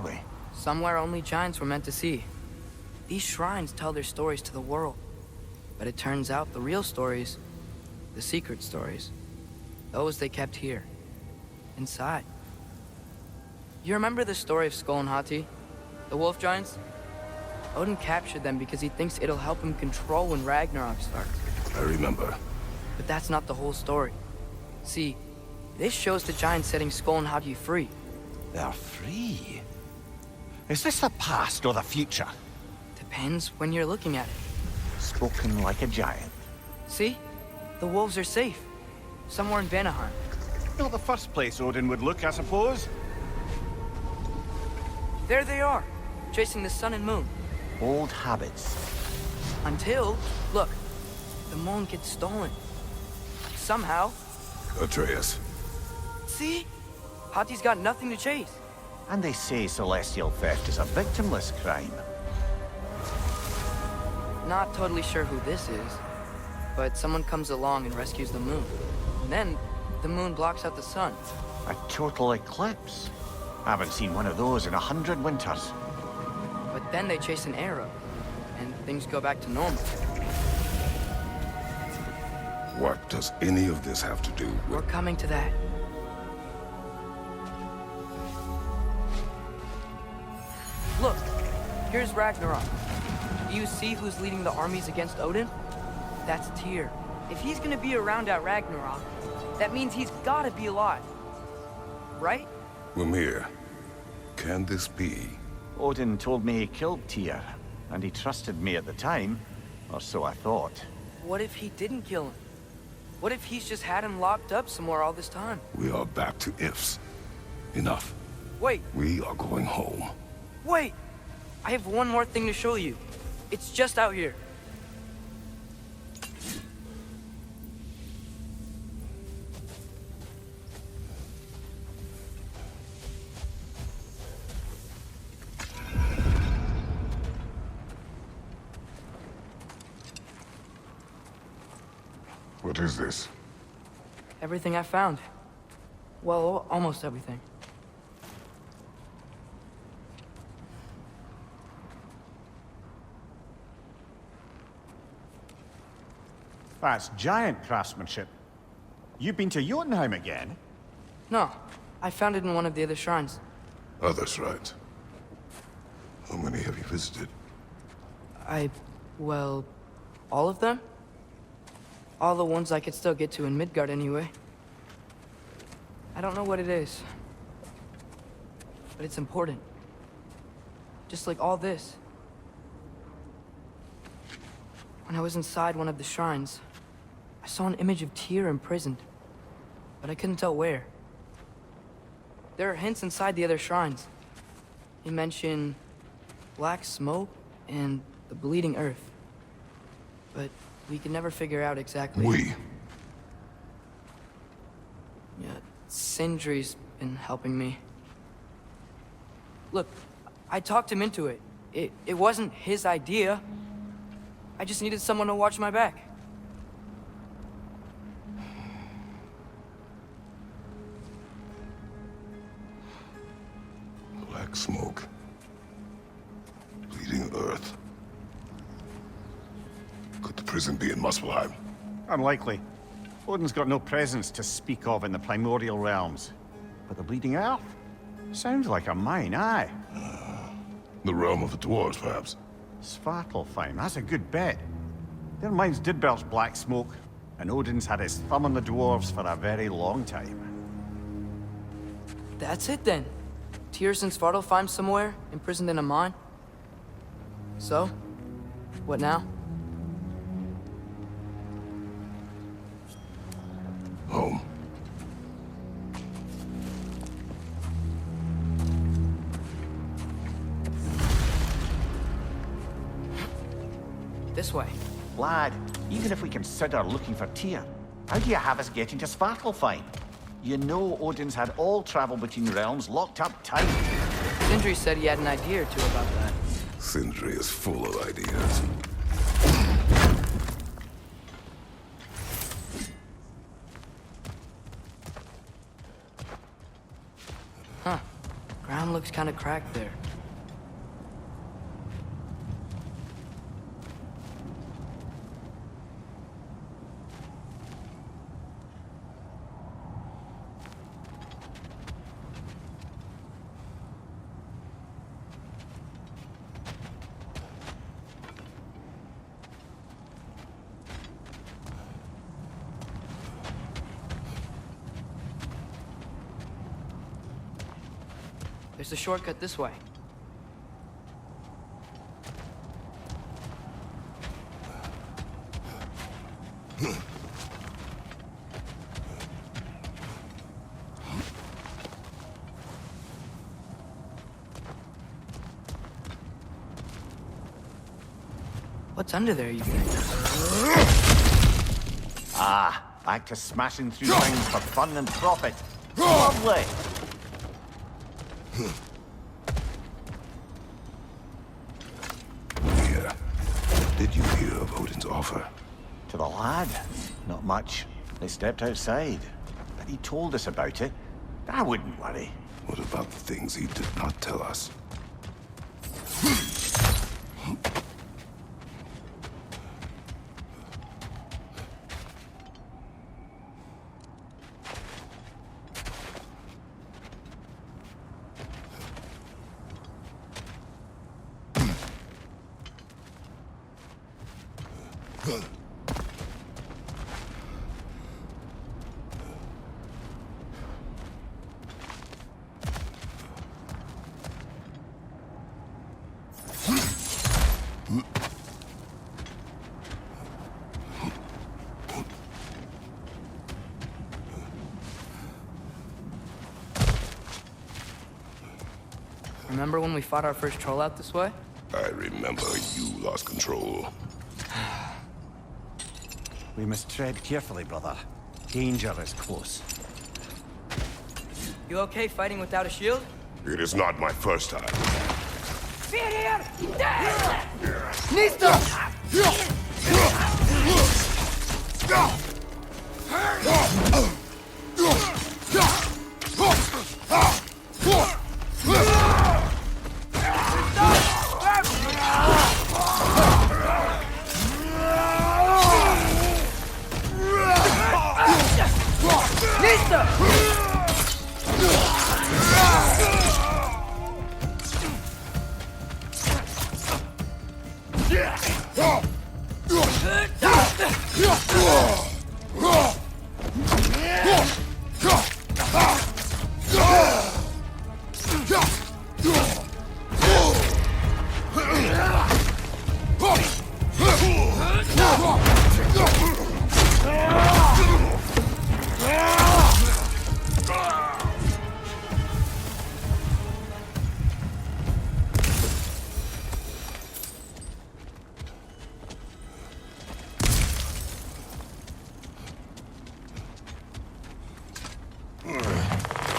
we? Somewhere only giants were meant to see. These shrines tell their stories to the world. But it turns out the real stories, the secret stories, those they kept here, inside. You remember the story of Skull and Hati, the wolf giants? Odin captured them because he thinks it'll help him control when Ragnarok starts. I remember. But that's not the whole story. See, this shows the giants setting Skull and Hati free. They're free? Is this the past or the future? Depends when you're looking at it. Spoken like a giant. See? The wolves are safe. Somewhere in Vanaheim. Not the first place Odin would look, I suppose. There they are, chasing the sun and moon. Old habits. Until, look, the moon gets stolen. Somehow. Atreus. See? Hati's got nothing to chase. And they say celestial theft is a victimless crime. Not totally sure who this is, but someone comes along and rescues the moon. And then, the moon blocks out the sun. A total eclipse. I haven't seen one of those in 100 winters. But then they chase an arrow, and things go back to normal. What does any of this have to do with... We're coming to that. Look, here's Ragnarok. Do you see who's leading the armies against Odin? That's Tyr. If he's gonna be around at Ragnarok, that means he's gotta be alive. Right? Mimir, can this be? Odin told me he killed Tyr, and he trusted me at the time, or so I thought. What if he didn't kill him? What if he's just had him locked up somewhere all this time? We are back to ifs. Enough. Wait, We are going home. wait! I have one more thing to show you. It's just out here. What is this? Everything I found. Well, almost everything. That's giant craftsmanship. You've been to Jotunheim again? No, I found it in one of the other shrines. Others, right? How many have you visited? Well, all of them? All the ones I could still get to in Midgard anyway. I don't know what it is. But it's important. Just like all this. When I was inside one of the shrines, I saw an image of Tyr imprisoned. But I couldn't tell where. There are hints inside the other shrines. They mention black smoke and the bleeding earth. But we could never figure out exactly. Yeah, Sindri's been helping me. Look, I talked him into it. It wasn't his idea. I just needed someone to watch my back. Black smoke. Bleeding earth. Could the prison be in Muspelheim? Unlikely. Odin's got no presence to speak of in the primordial realms. But the bleeding earth? Sounds like a mine, aye. The realm of the dwarves, perhaps? Svartalfheim, that's a good bet. Their mines did belch black smoke, and Odin's had his thumb on the dwarves for a very long time. That's it then. Tyr's in Svartalfheim somewhere, imprisoned in a mine. So, what now? Home. This way. Lad, even if we consider looking for Tyr, how do you have us getting to Svartalfheim? You know Odin's had all travel between realms locked up tight. Sindri said he had an idea or two about that. Sindri is full of ideas. Huh. Ground looks looks kind of cracked there. There's a shortcut this way. What's under there, you think? Ah, back to smashing through things for fun and profit. Lovely! Yeah. Did you hear of Odin's offer? To the lad? Not much. They stepped outside. But he told us about it. I wouldn't worry. What about the things he did not tell us? Remember when we fought our first troll out this way? I remember you lost control. We must tread carefully, brother. Danger is close. You okay fighting without a shield? It is not my first time.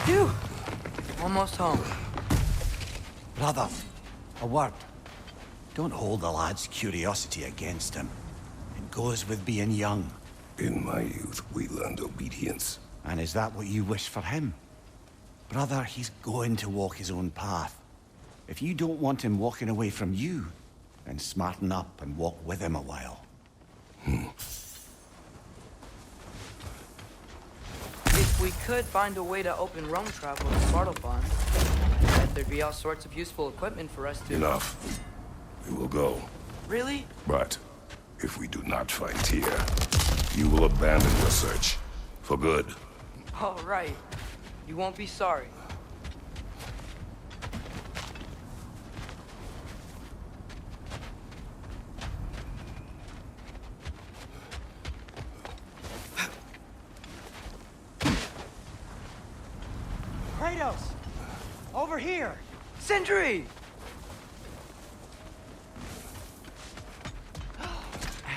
Phew! Almost home. Brother, a word. Don't hold the lad's curiosity against him. It goes with being young. In my youth, we learned obedience. And is that what you wish for him? Brother, he's going to walk his own path. If you don't want him walking away from you, then smarten up and walk with him a while. If we could find a way to open roam travel to Svartalfheim, I bet there'd be all sorts of useful equipment for us to... Enough. We will go. Really? But if we do not find Tyr, you will abandon your search. For good. All right. You won't be sorry. Kratos! Over here! Sindri!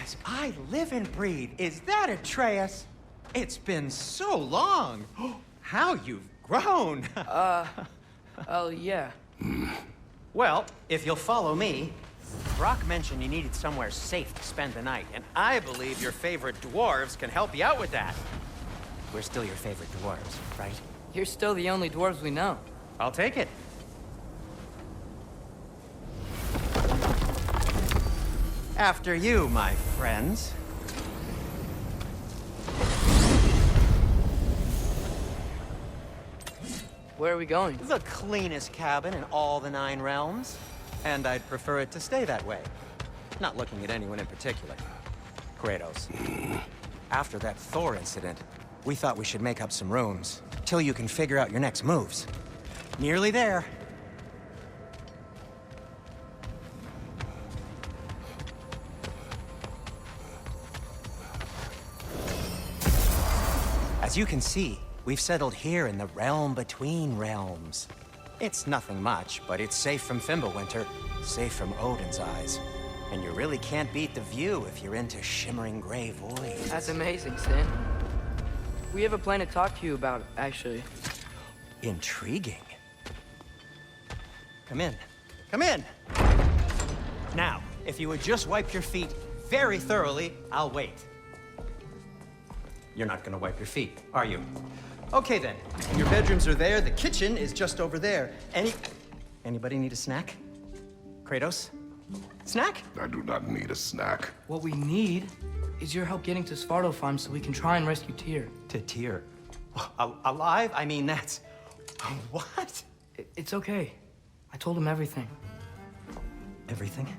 As I live and breathe, is that Atreus? It's been so long! How you've grown! Oh, yeah. Well, if you'll follow me, Brock mentioned you needed somewhere safe to spend the night, and I believe your favorite dwarves can help you out with that. We're still your favorite dwarves, right? You're still the only dwarves we know. I'll take it. After you, my friends. Where are we going? The cleanest cabin in all the 9 realms. And I'd prefer it to stay that way. Not looking at anyone in particular. Kratos. After that Thor incident, we thought we should make up some rooms, till you can figure out your next moves. Nearly there. As you can see, we've settled here in the realm between realms. It's nothing much, but it's safe from Fimbulwinter, safe from Odin's eyes. And you really can't beat the view if you're into shimmering gray voids. That's amazing, Sin. We have a plan to talk to you about, actually. Intriguing. Come in. Come in! Now, if you would just wipe your feet very thoroughly, I'll wait. You're not gonna wipe your feet, are you? Okay then. Your bedrooms are there, the kitchen is just over there. Anybody need a snack? Kratos? Snack? I do not need a snack. What we need is your help getting to Svartalfheim so we can try and rescue Tyr. To Tyr. Alive? I mean, that's... What? It's okay. I told him everything. Everything?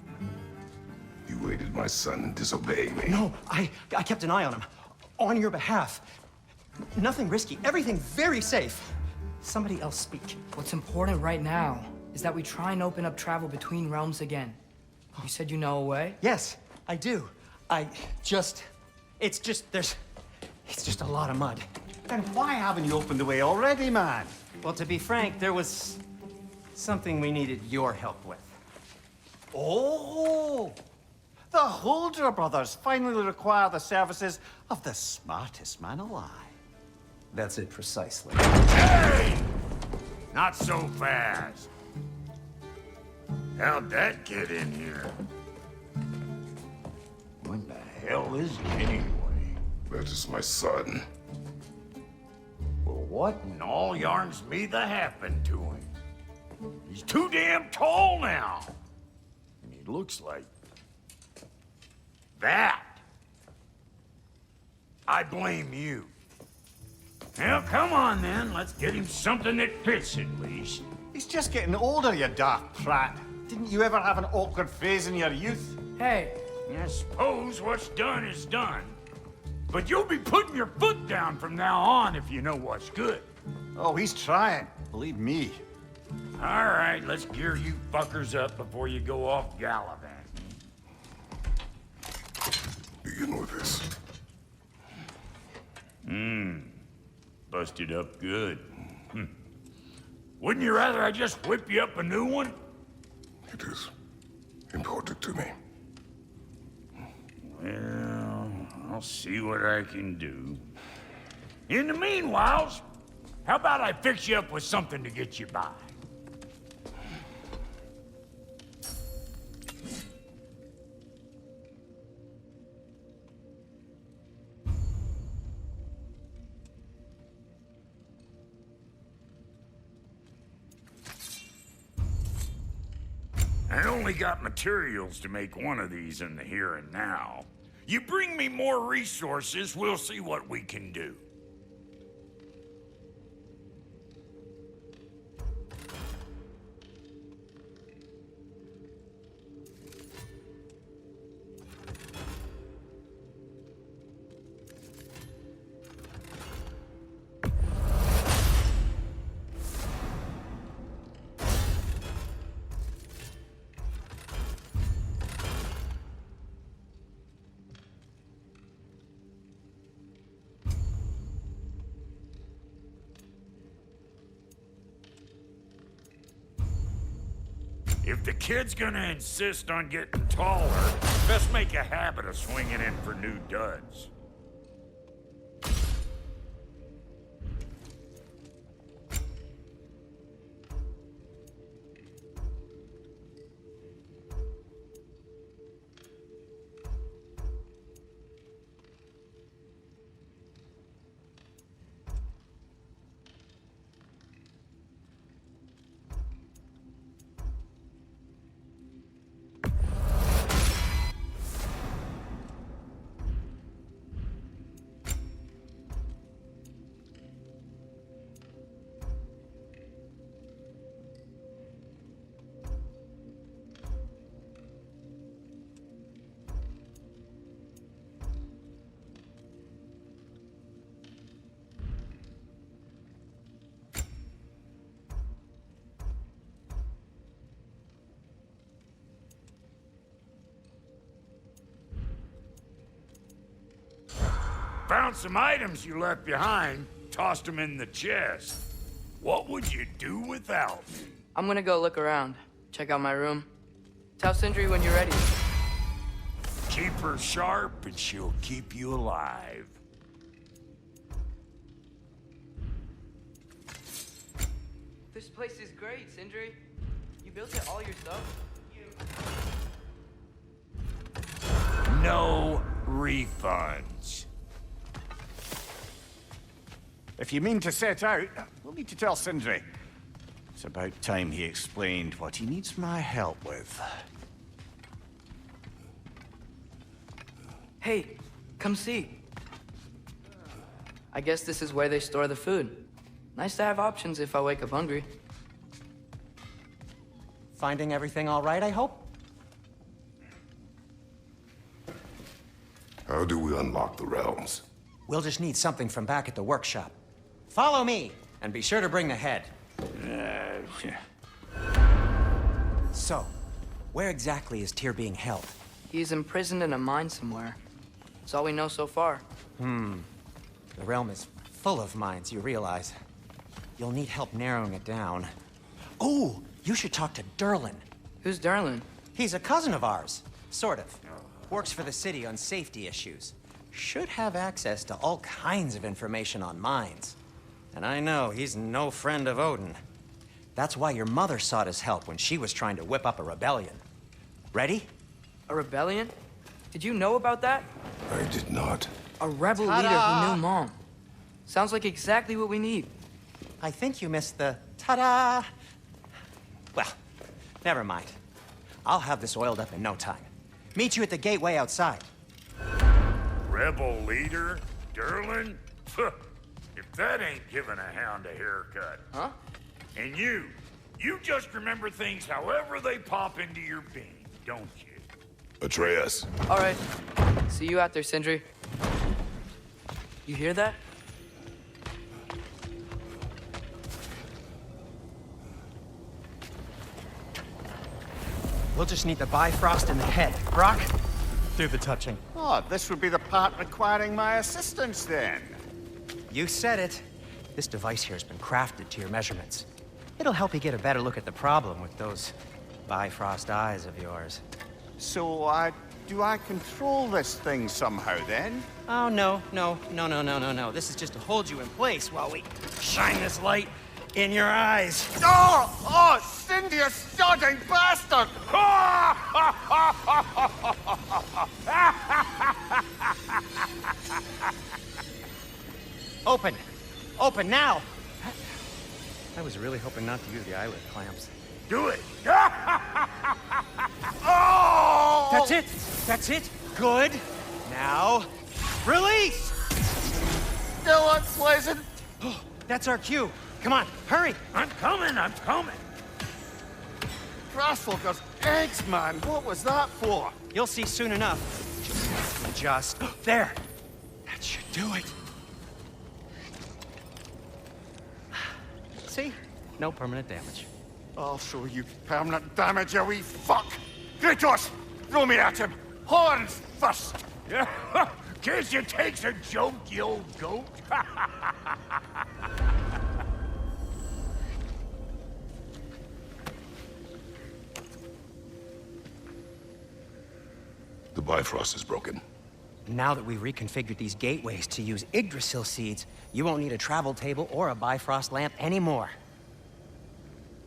You aided my son disobeying me. No, I kept an eye on him. On your behalf. Nothing risky. Everything very safe. Somebody else speak. What's important right now is that we try and open up travel between realms again. You said you know a way? Yes, I do. It's just a lot of mud. Then why haven't you opened the way already, man? Well, to be frank, there was something we needed your help with. Oh! The Holder brothers finally require the services of the smartest man alive. That's it precisely. Hey! Not so fast. How'd that get in here? What the hell is he anyway? That is my son. Well, what in all yarns me that happened to him? He's too damn tall now. And he looks like... that. I blame you. Well, come on then. Let's get him something that fits at least. He's just getting older, you daft prat. Didn't you ever have an awkward phase in your youth? Hey, I suppose what's done is done. But you'll be putting your foot down from now on if you know what's good. Oh, he's trying. Believe me. All right, let's gear you fuckers up before you go off gallivanting. Begin with this. Busted up good. Wouldn't you rather I just whip you up a new one? It is important to me. Well, I'll see what I can do. In the meanwhile, how about I fix you up with something to get you by? I only got materials to make one of these in the here and now. You bring me more resources, we'll see what we can do. If the kid's gonna insist on getting taller, best make a habit of swinging in for new duds. found some items you left behind, tossed them in the chest. What would you do without me? I'm gonna go look around. Check out my room. Tell Sindri when you're ready. Keep her sharp and she'll keep you alive. This place is great, Sindri. You built it all yourself? No refunds. If you mean to set out, we'll need to tell Sindri. It's about time he explained what he needs my help with. Hey, come see. I guess this is where they store the food. Nice to have options if I wake up hungry. Finding everything all right, I hope? How do we unlock the realms? We'll just need something from back at the workshop. Follow me, and be sure to bring the head. So, where exactly is Tyr being held? He's imprisoned in a mine somewhere. That's all we know so far. The realm is full of mines, you realize. You'll need help narrowing it down. Oh, you should talk to Durlin. Who's Darlin? He's a cousin of ours, sort of. Works for the city on safety issues. Should have access to all kinds of information on mines. And I know he's no friend of Odin. That's why your mother sought his help when she was trying to whip up a rebellion. Ready? A rebellion? Did you know about that? I did not. A rebel leader who knew Mom. Sounds like exactly what we need. I think you missed the ta-da. Well, never mind. I'll have this oiled up in no time. Meet you at the gateway outside. Rebel leader? Durlin? If that ain't giving a hound a haircut. Huh? And you just remember things however they pop into your being, don't you? Atreus. All right. See you out there, Sindri. You hear that? We'll just need the Bifrost in the head. Brock, do the touching. Oh, this would be the part requiring my assistance then. You said it. This device here has been crafted to your measurements. It'll help you get a better look at the problem with those Bifrost eyes of yours. So, do I control this thing somehow then? Oh, no. This is just to hold you in place while we shine this light in your eyes. Oh, Cindy, you sodding bastard! Open! Open now! I was really hoping not to use the eyelid clamps. Do it! Oh! That's it! That's it! Good! Now, release! Still unpleasant. That's our cue. Come on, hurry! I'm coming! Grassfolker's eggs, man. What was that for? You'll see soon enough. Just there. That should do it. See? No permanent damage. I'll show you permanent damage, you wee fuck! Kratos! Throw me at him! Horns first! Guess you takes a joke, you old goat. The Bifrost is broken. Now that we've reconfigured these gateways to use Yggdrasil seeds, you won't need a travel table or a Bifrost lamp anymore.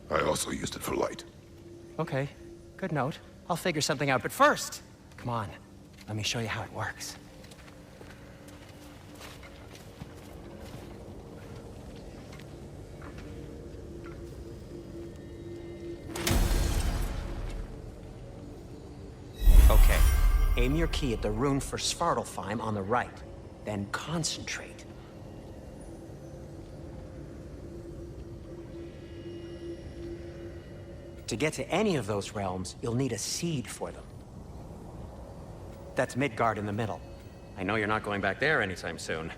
I also used it for light. Okay, good note. I'll figure something out, but first, come on, let me show you how it works. Okay, aim your key at the rune for Svartalfheim on the right, then concentrate. To get to any of those realms, you'll need a seed for them. That's Midgard in the middle. I know you're not going back there anytime soon.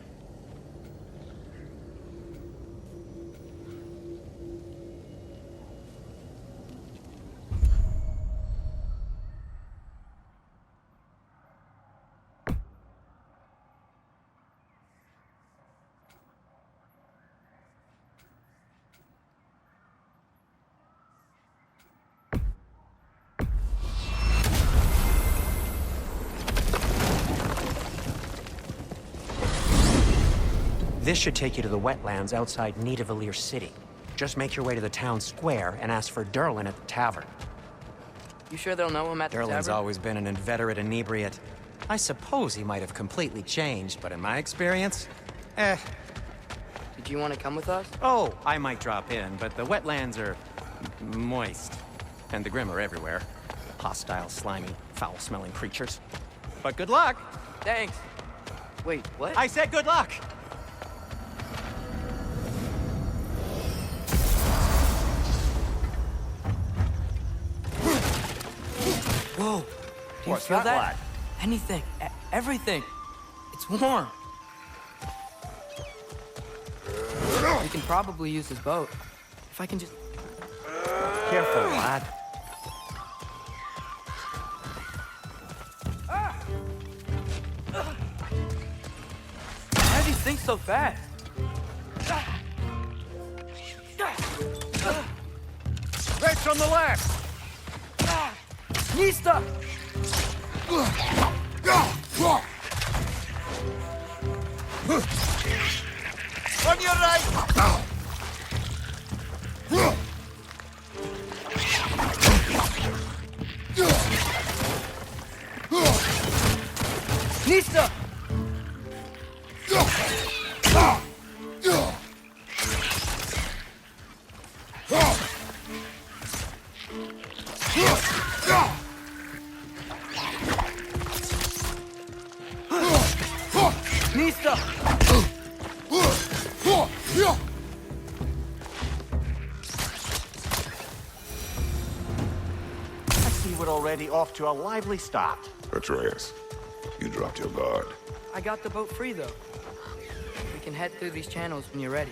This should take you to the wetlands outside Nidavellir City. Just make your way to the town square and ask for Durlin at the tavern. You sure they'll know him at the Durlin's tavern? always been an inveterate inebriate. I suppose he might have completely changed, but in my experience, Did you want to come with us? Oh, I might drop in, but the wetlands are moist. And the Grim are everywhere. Hostile, slimy, foul-smelling creatures. But good luck! Thanks. Wait, what? I said good luck! Whoa. Do you What's feel that, that? lad? Anything. Everything. It's warm. We can probably use this boat. If I can just... Careful, lad. Why are these things so fast? Right from the left! Nista! On your right! Nista! Nista! I see we're already off to a lively start. Atreus, you dropped your guard. I got the boat free, though. We can head through these channels when you're ready.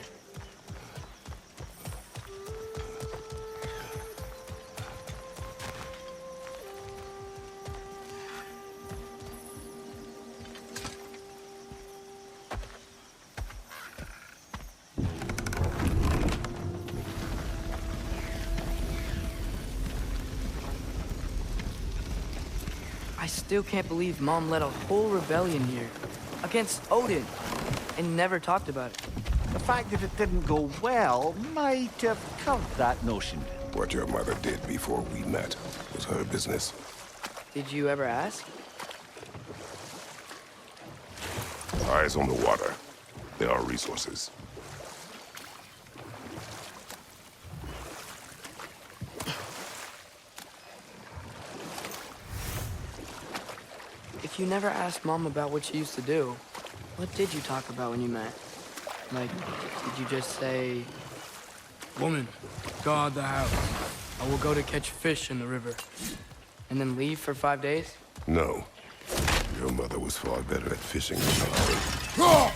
I still can't believe Mom led a whole rebellion here against Odin and never talked about it. The fact that it didn't go well might have curbed that notion. What your mother did before we met was her business. Did you ever ask? Eyes on the water. There are resources. If you never asked Mom about what she used to do, what did you talk about when you met? Like, did you just say, "Woman, guard the house. I will go to catch fish in the river," and then leave for 5 days? No. Your mother was far better at fishing than I.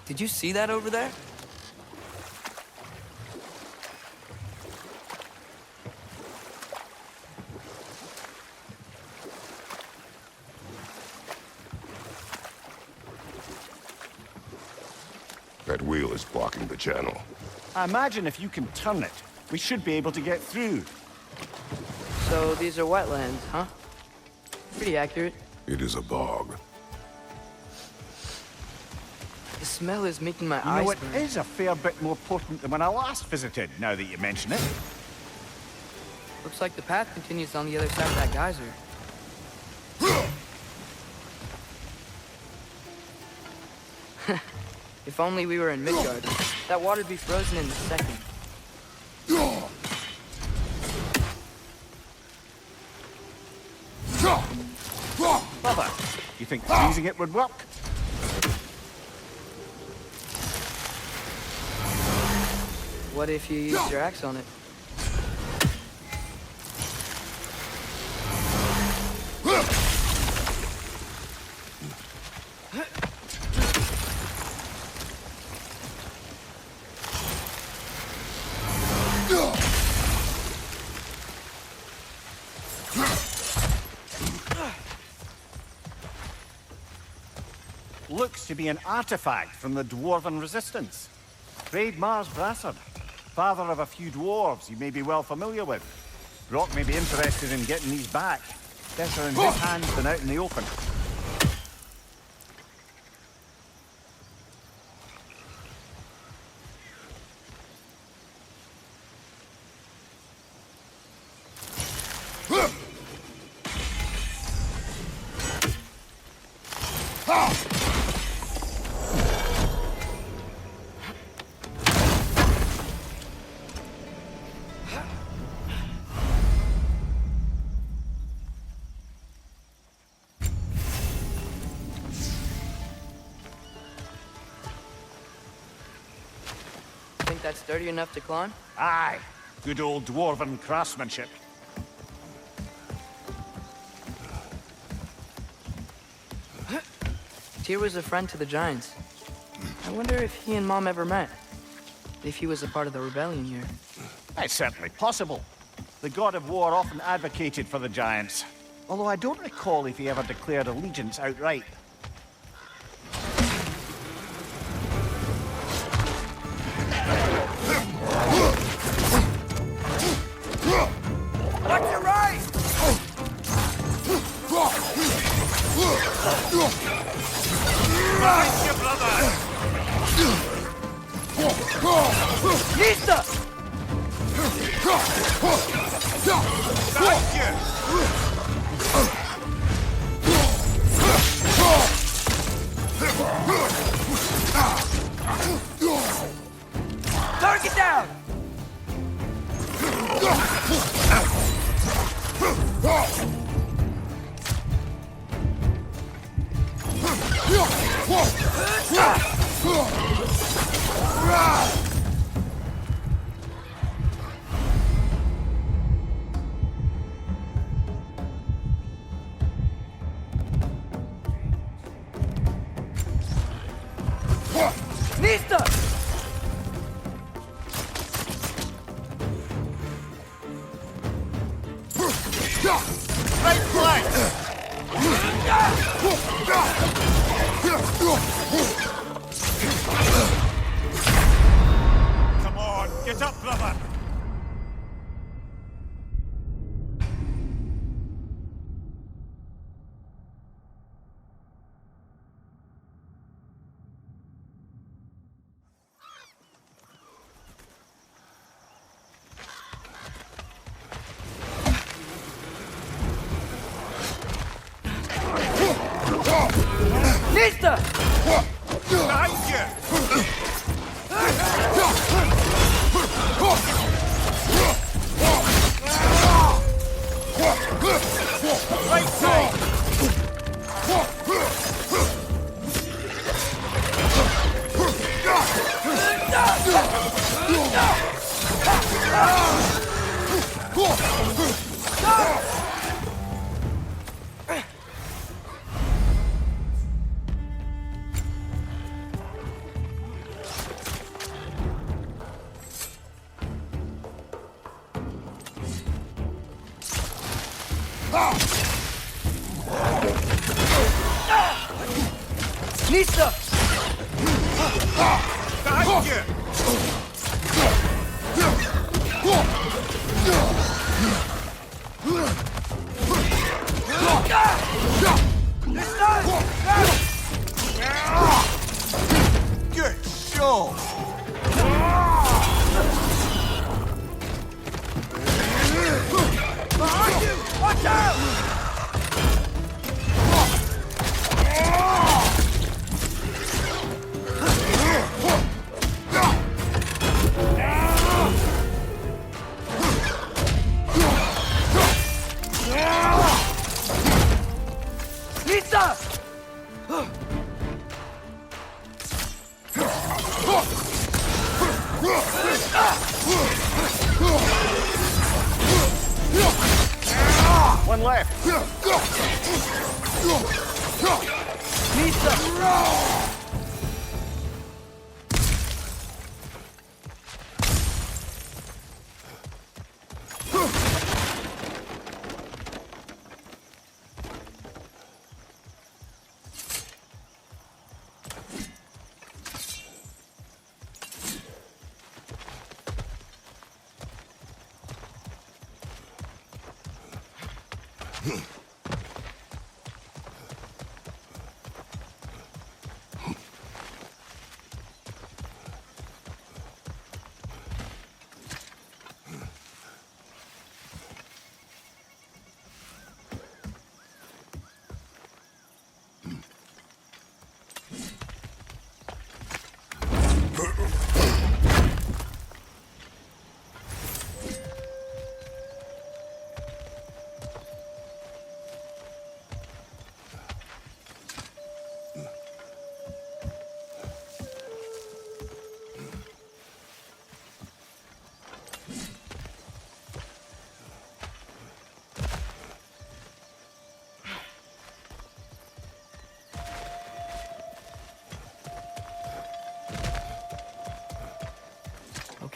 Did you see that over there? That wheel is blocking the channel. I imagine if you can turn it, we should be able to get through. So these are wetlands, huh? Pretty accurate. It is a bog. The smell is making my You eyes know, it burn. is a fair bit more potent than when I last visited, now that you mention it. Looks like the path continues on the other side of that geyser. If only we were in Midgard, that water'd be frozen in a second. Brother, you think freezing it would work? What if you used your axe on it? looks to be an artifact from the Dwarven Resistance. Trade Mars Brassard, father of a few dwarves you may be well familiar with. Brock may be interested in getting these back. Better in his hands than out in the open. Think that's sturdy enough to climb? Aye, good old Dwarven craftsmanship. Tyr was a friend to the Giants. I wonder if he and Mom ever met. If he was a part of the rebellion here. It's certainly possible. The god of war often advocated for the Giants. Although I don't recall if he ever declared allegiance outright. Watch your right! Behind you, brother! Lista! Behind you! Target down! Lista! Right flank! Come on, get up, brother! Lista! Behind you! Right side! Lista! Behind you! Good show! Behind you! Watch out! Lisa! One left. Lisa!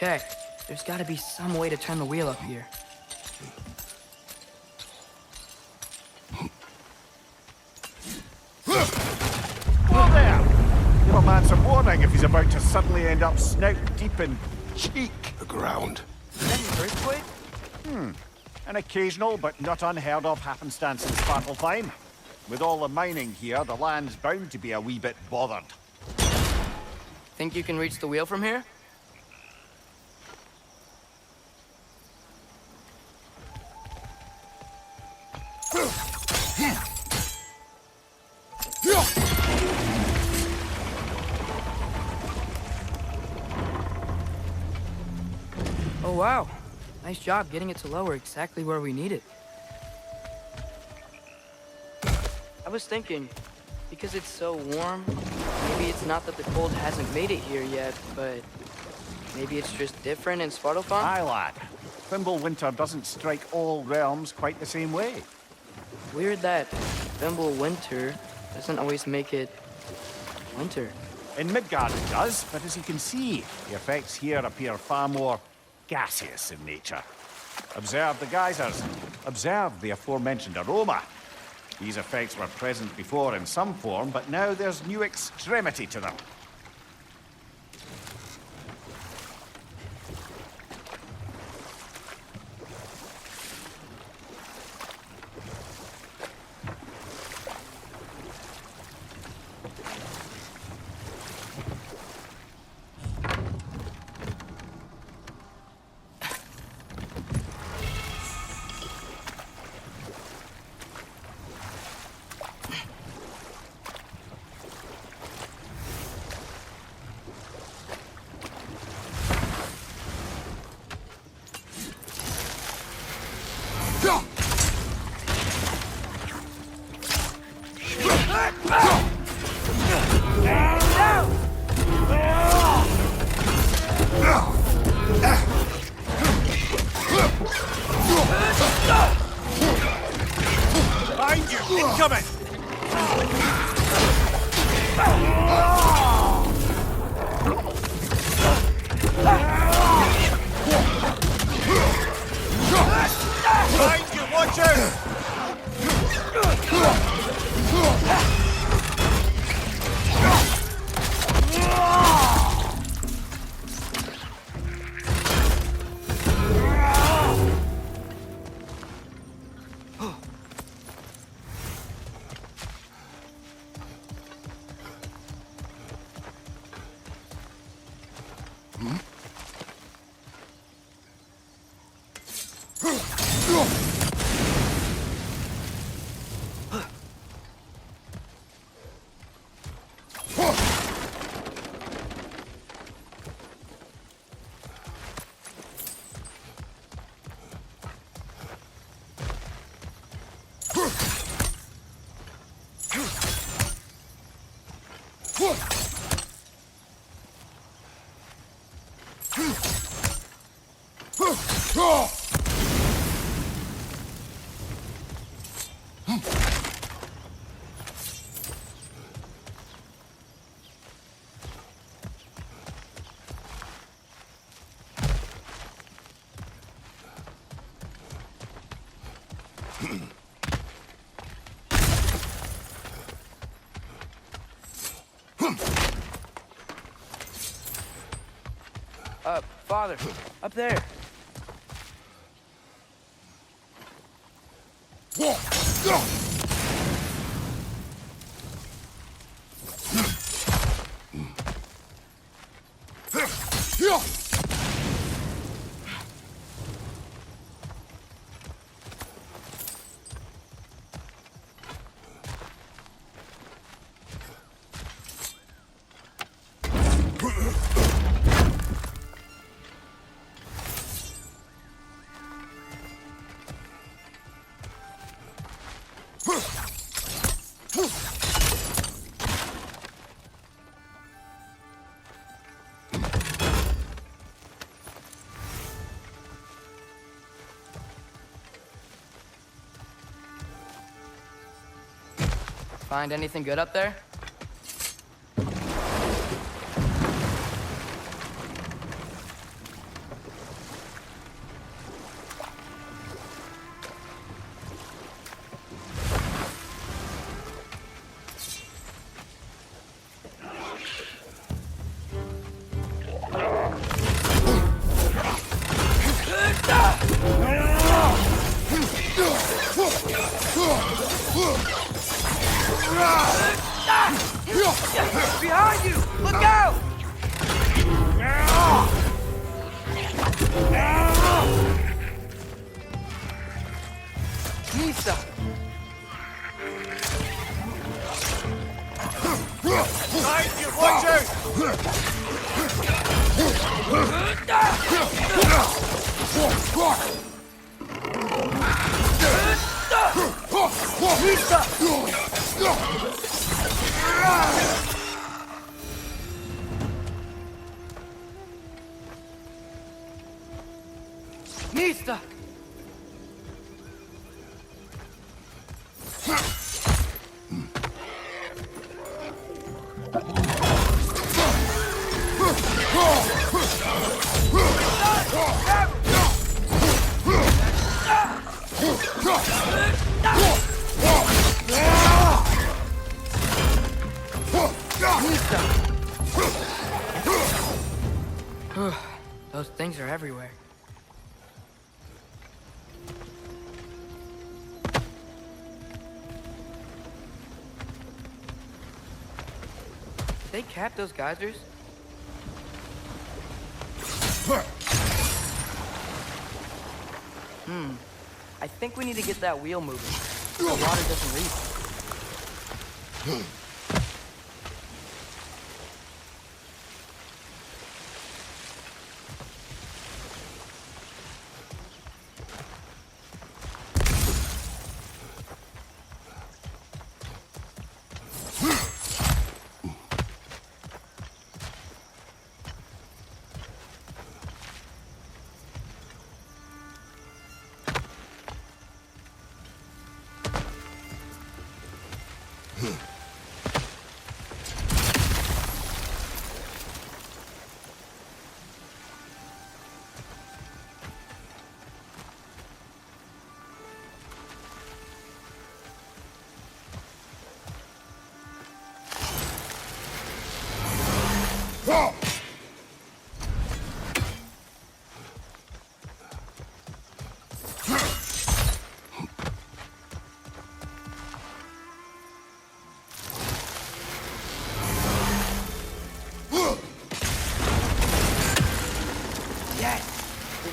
Okay, there's gotta be some way to turn the wheel up here. Whoa there! Give a man some warning if he's about to suddenly end up snout deep in cheek. The ground. Is that an earthquake? An occasional but not unheard of happenstance in Svartalfheim. With all the mining here, the land's bound to be a wee bit bothered. Think you can reach the wheel from here? Oh wow, nice job getting it to lower exactly where we need it. I was thinking, because it's so warm, maybe it's not that the cold hasn't made it here yet, but maybe it's just different in Svartalfheim? Aye, lad. Thimble winter doesn't strike all realms quite the same way. Weird that Thimble winter doesn't always make it winter. In Midgard it does, but as you can see, the effects here appear far more gaseous in nature. Observe the geysers. Observe the aforementioned aroma. These effects were present before in some form, but now there's new extremity to them. Behind you! Incoming! Behind you! Watch out! Father, up there. Find anything good up there? Behind you! Look out! Nisa! Guys, you watch out! Nista! Those things are everywhere. Did they cap those geysers? I think we need to get that wheel moving. The water doesn't leave.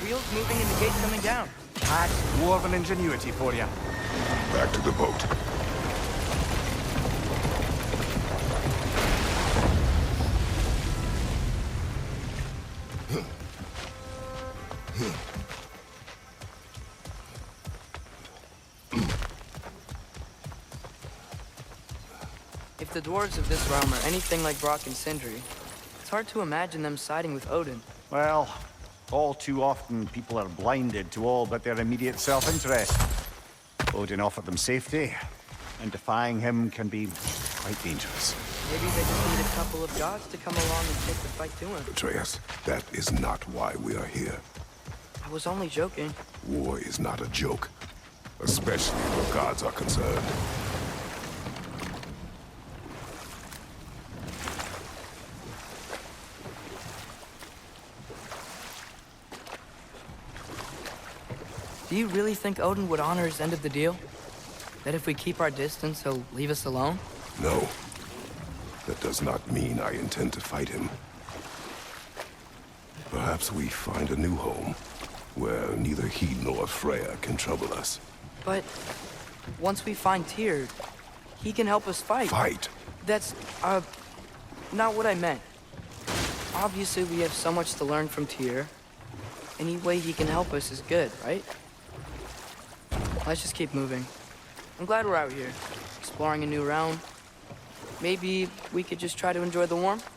Wheels moving and the gate coming down. That's dwarven ingenuity for you. Back to the boat. If the dwarves of this realm are anything like Brock and Sindri, it's hard to imagine them siding with Odin. Well, all too often people are blinded to all but their immediate self-interest. Odin offered them safety, and defying him can be quite dangerous. Maybe they just need a couple of gods to come along and take the fight to him. Atreus, that is not why we are here. I was only joking. War is not a joke, especially where gods are concerned. Do you really think Odin would honor his end of the deal? That if we keep our distance, he'll leave us alone? No. That does not mean I intend to fight him. Perhaps we find a new home, where neither he nor Freya can trouble us. But once we find Tyr, he can help us fight. Fight? That's, not what I meant. Obviously, we have so much to learn from Tyr. Any way he can help us is good, right? Let's just keep moving. I'm glad we're out here, exploring a new realm. Maybe we could just try to enjoy the warmth?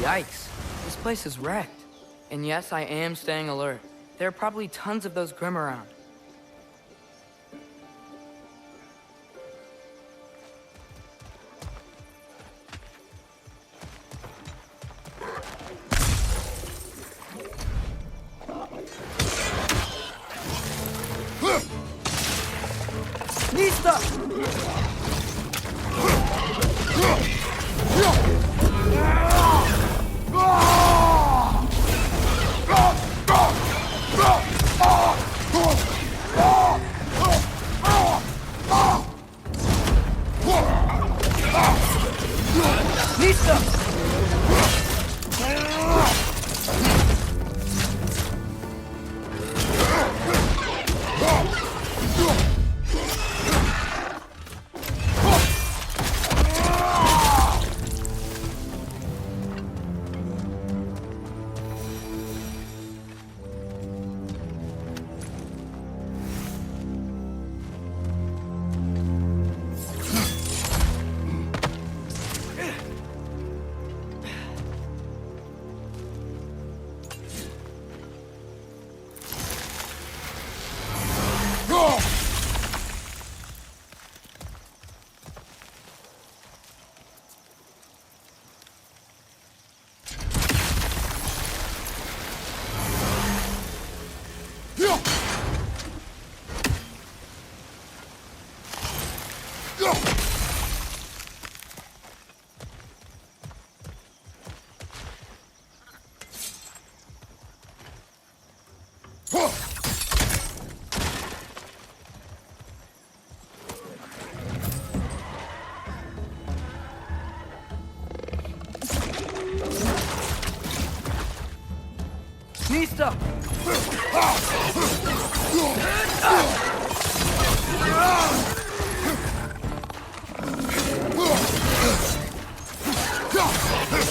Yikes. This place is wrecked. And yes, I am staying alert. There are probably tons of those Grim around. Nista!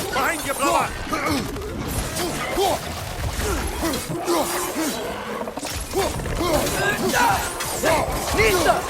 Behind you, brother! Nista!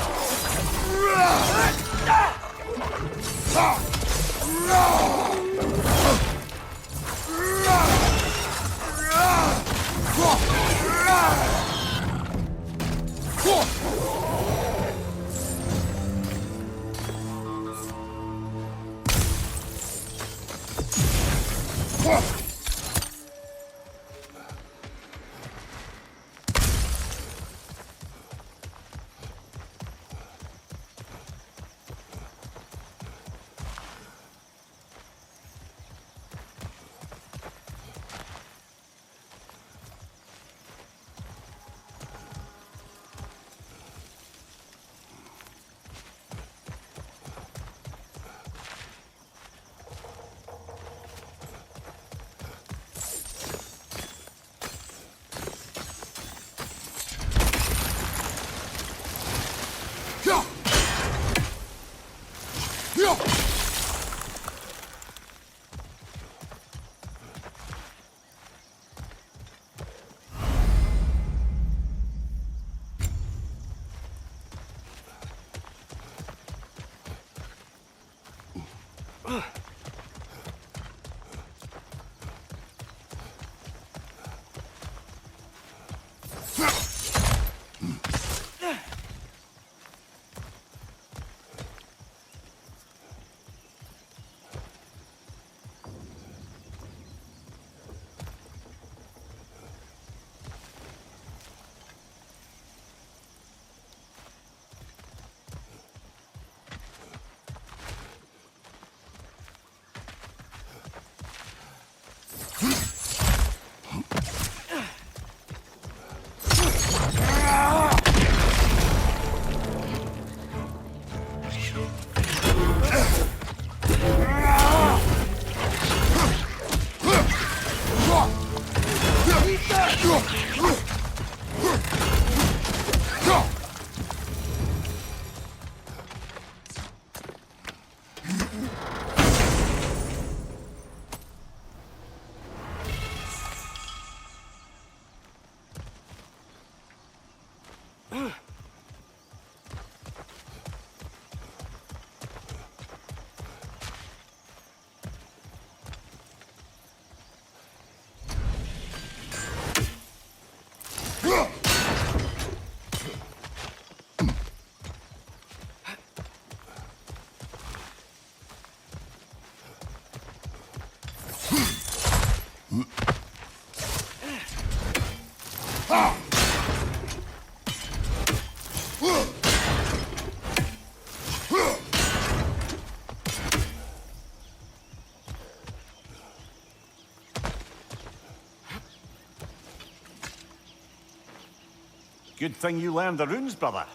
Good thing you learned the runes, brother.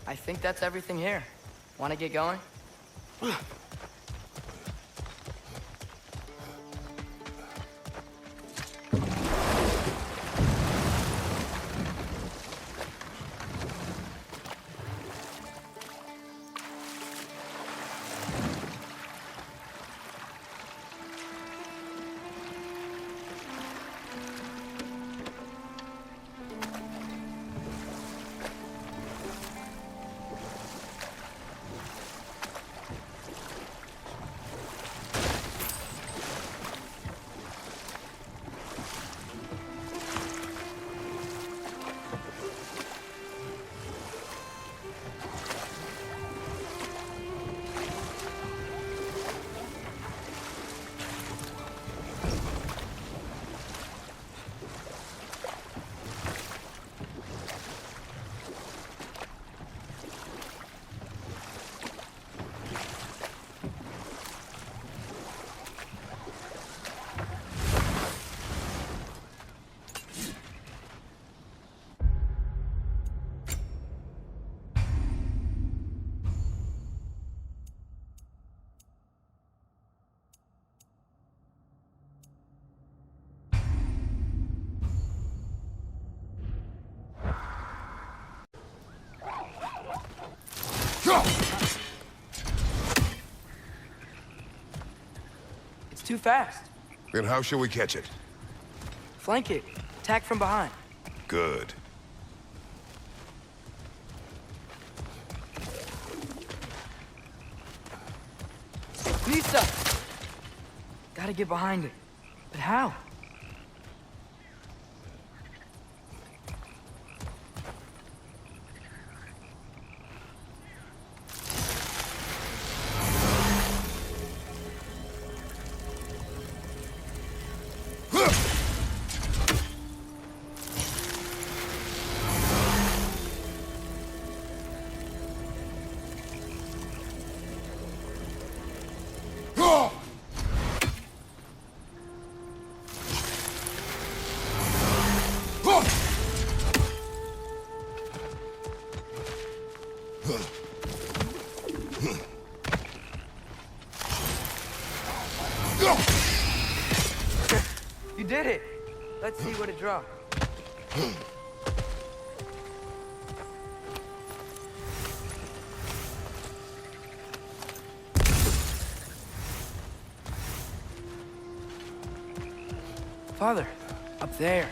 I think that's everything here. Want to get going? It's too fast. Then how shall we catch it? Flank it. Attack from behind. Good. Lisa! Gotta get behind it. But how? You did it! Let's see what it draws. Father, up there.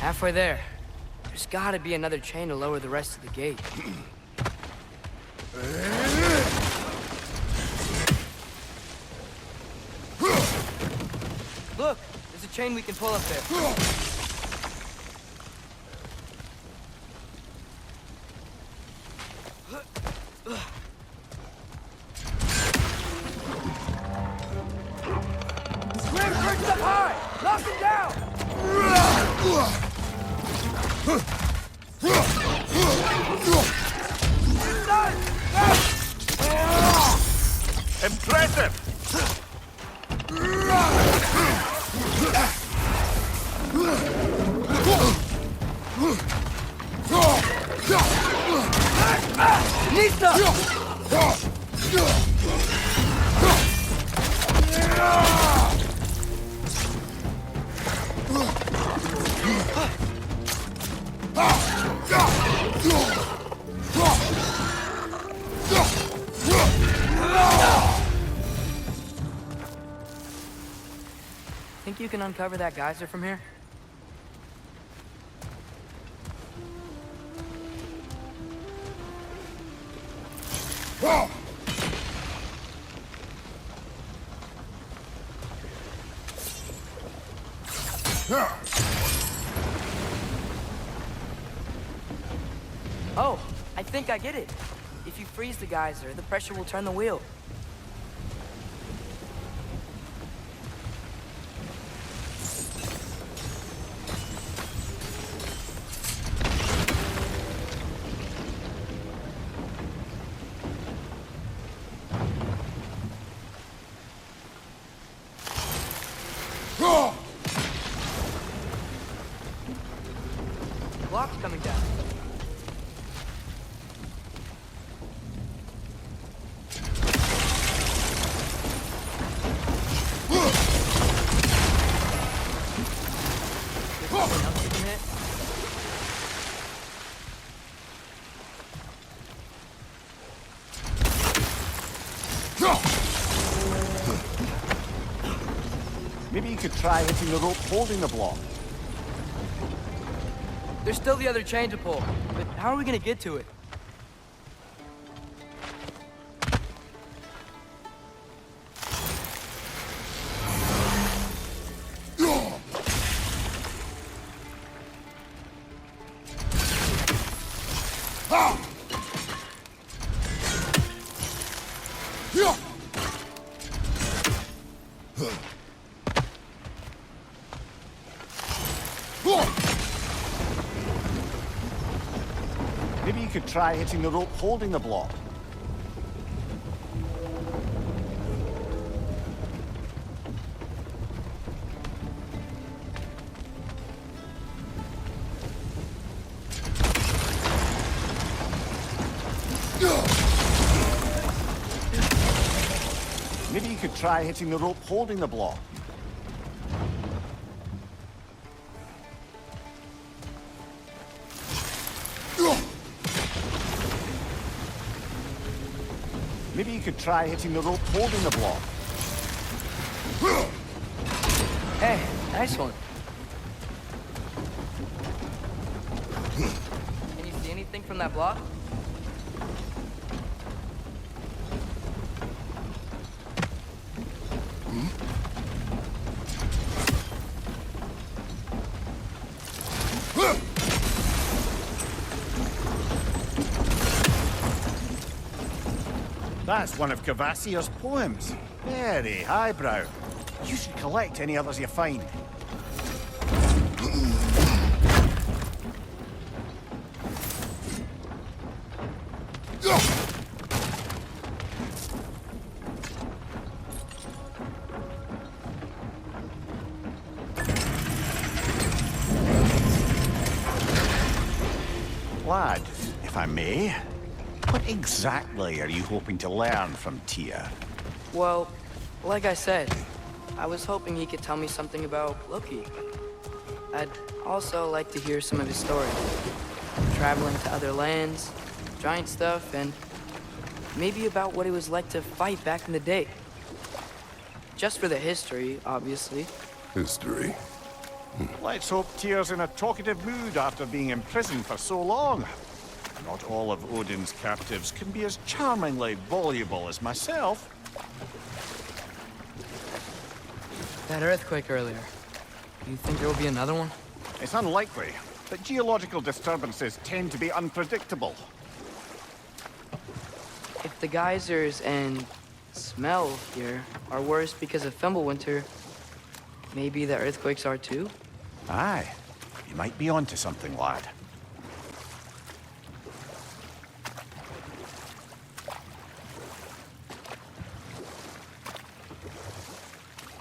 Halfway there. There's gotta be another chain to lower the rest of the gate. Look, there's a chain we can pull up there. Square perched up high! Knock him down! Impressive! Think you can uncover that geyser from here? Oh, I think I get it. If you freeze the geyser, the pressure will turn the wheel. Block's coming down. Something else you can hit? Maybe you could try hitting the rope holding the block. There's still the other chain to pull, but how are we gonna get to it? Maybe you could try hitting the rope holding the block. Maybe you could try hitting the rope holding the block. Maybe you could try hitting the rope holding the block. Hey, nice one. Can you see anything from that block? That's one of Cavassier's poems. Very highbrow. You should collect any others you find. Lad, if I may, what exactly are you hoping to learn from Tyr? Well, like I said, I was hoping he could tell me something about Loki. I'd also like to hear some of his story. Traveling to other lands, giant stuff, and maybe about what it was like to fight back in the day. Just for the history, obviously. History. Let's hope Tyr's in a talkative mood after being imprisoned for so long. Not all of Odin's captives can be as charmingly voluble as myself. That earthquake earlier. Do you think there will be another one? It's unlikely, but geological disturbances tend to be unpredictable. If the geysers and smell here are worse because of Fimbulwinter, maybe the earthquakes are too? Aye, you might be onto something, lad.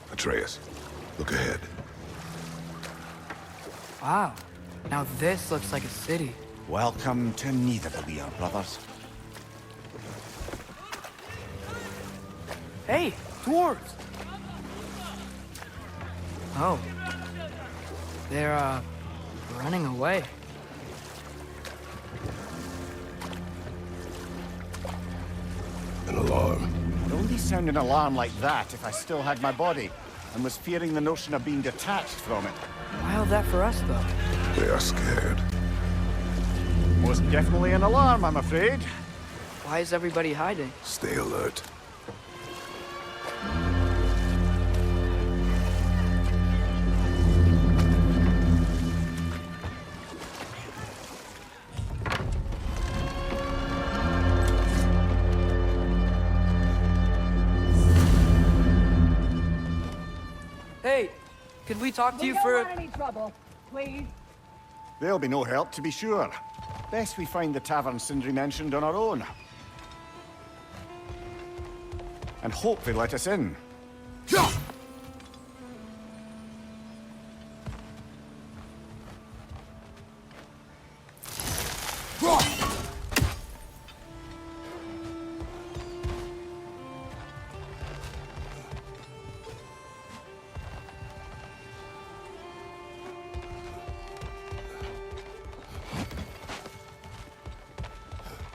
Atreus, look ahead. Wow. Now this looks like a city. Welcome to Nidavellir, brothers. Hey, dwarves! Oh. They're, running away. An alarm. It'd only sound an alarm like that if I still had my body, and was fearing the notion of being detached from it. Wild that for us, though. They are scared. Most definitely an alarm, I'm afraid. Why is everybody hiding? Stay alert. Hey, could we talk to you don't for want any trouble, please. There'll be no help, to be sure. Best we find the tavern Sindri mentioned on our own. And hope they let us in.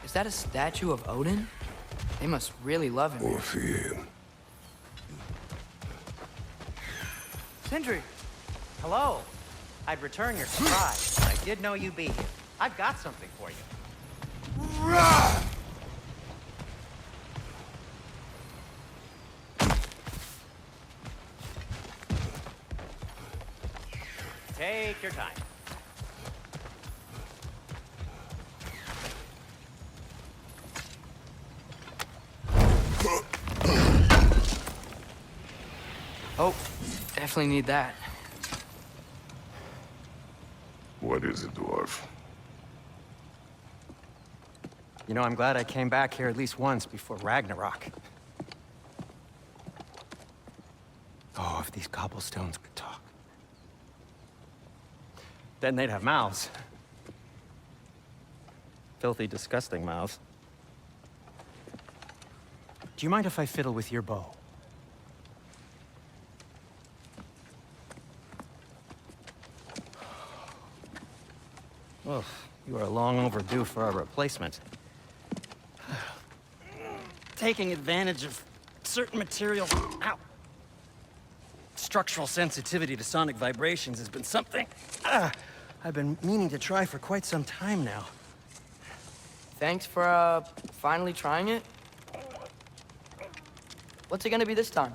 Is that a statue of Odin? They must really love him. Or fear him. Sindri! Hello. I'd return your surprise, but I did know you'd be here. I've got something for you. Take your time. Oh, definitely need that. What is it, dwarf? You know, I'm glad I came back here at least once before Ragnarok. Oh, if these cobblestones could talk. Then they'd have mouths. Filthy, disgusting mouths. Do you mind if I fiddle with your bow? Oh, you are long overdue for a replacement. Taking advantage of certain materials. Ow! Structural sensitivity to sonic vibrations has been something I've been meaning to try for quite some time now. Thanks for, finally trying it. What's it gonna be this time?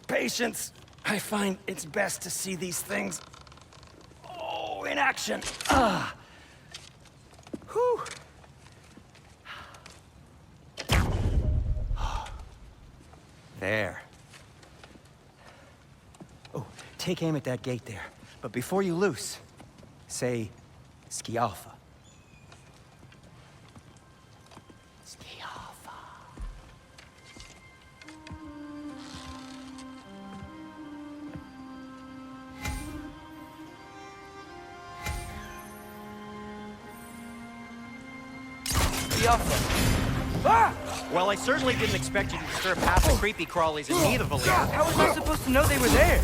Patience. I find it's best to see these things in action. Whew. There. Oh, take aim at that gate there. But before you loose, say, Skialfa. Skialfa. Ah! Well, I certainly didn't expect you to disturb half the creepy crawlies in need of a lead. How was I supposed to know they were there?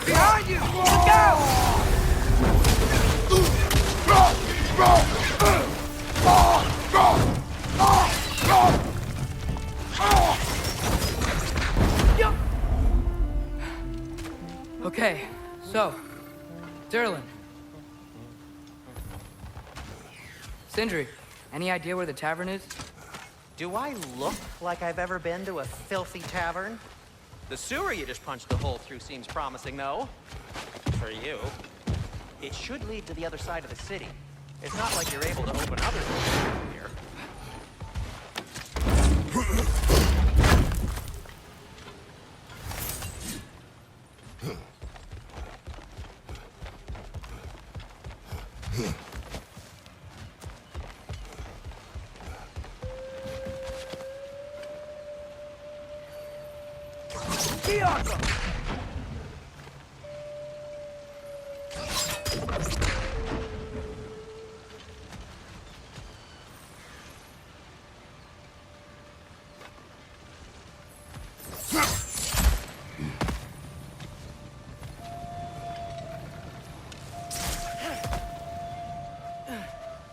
Behind you! Look out! Okay, so, Durlin. Sindri, any idea where the tavern is? Do I look like I've ever been to a filthy tavern? The sewer you just punched a hole through seems promising, though. For you. It should lead to the other side of the city. It's not like you're able to open other doors from here.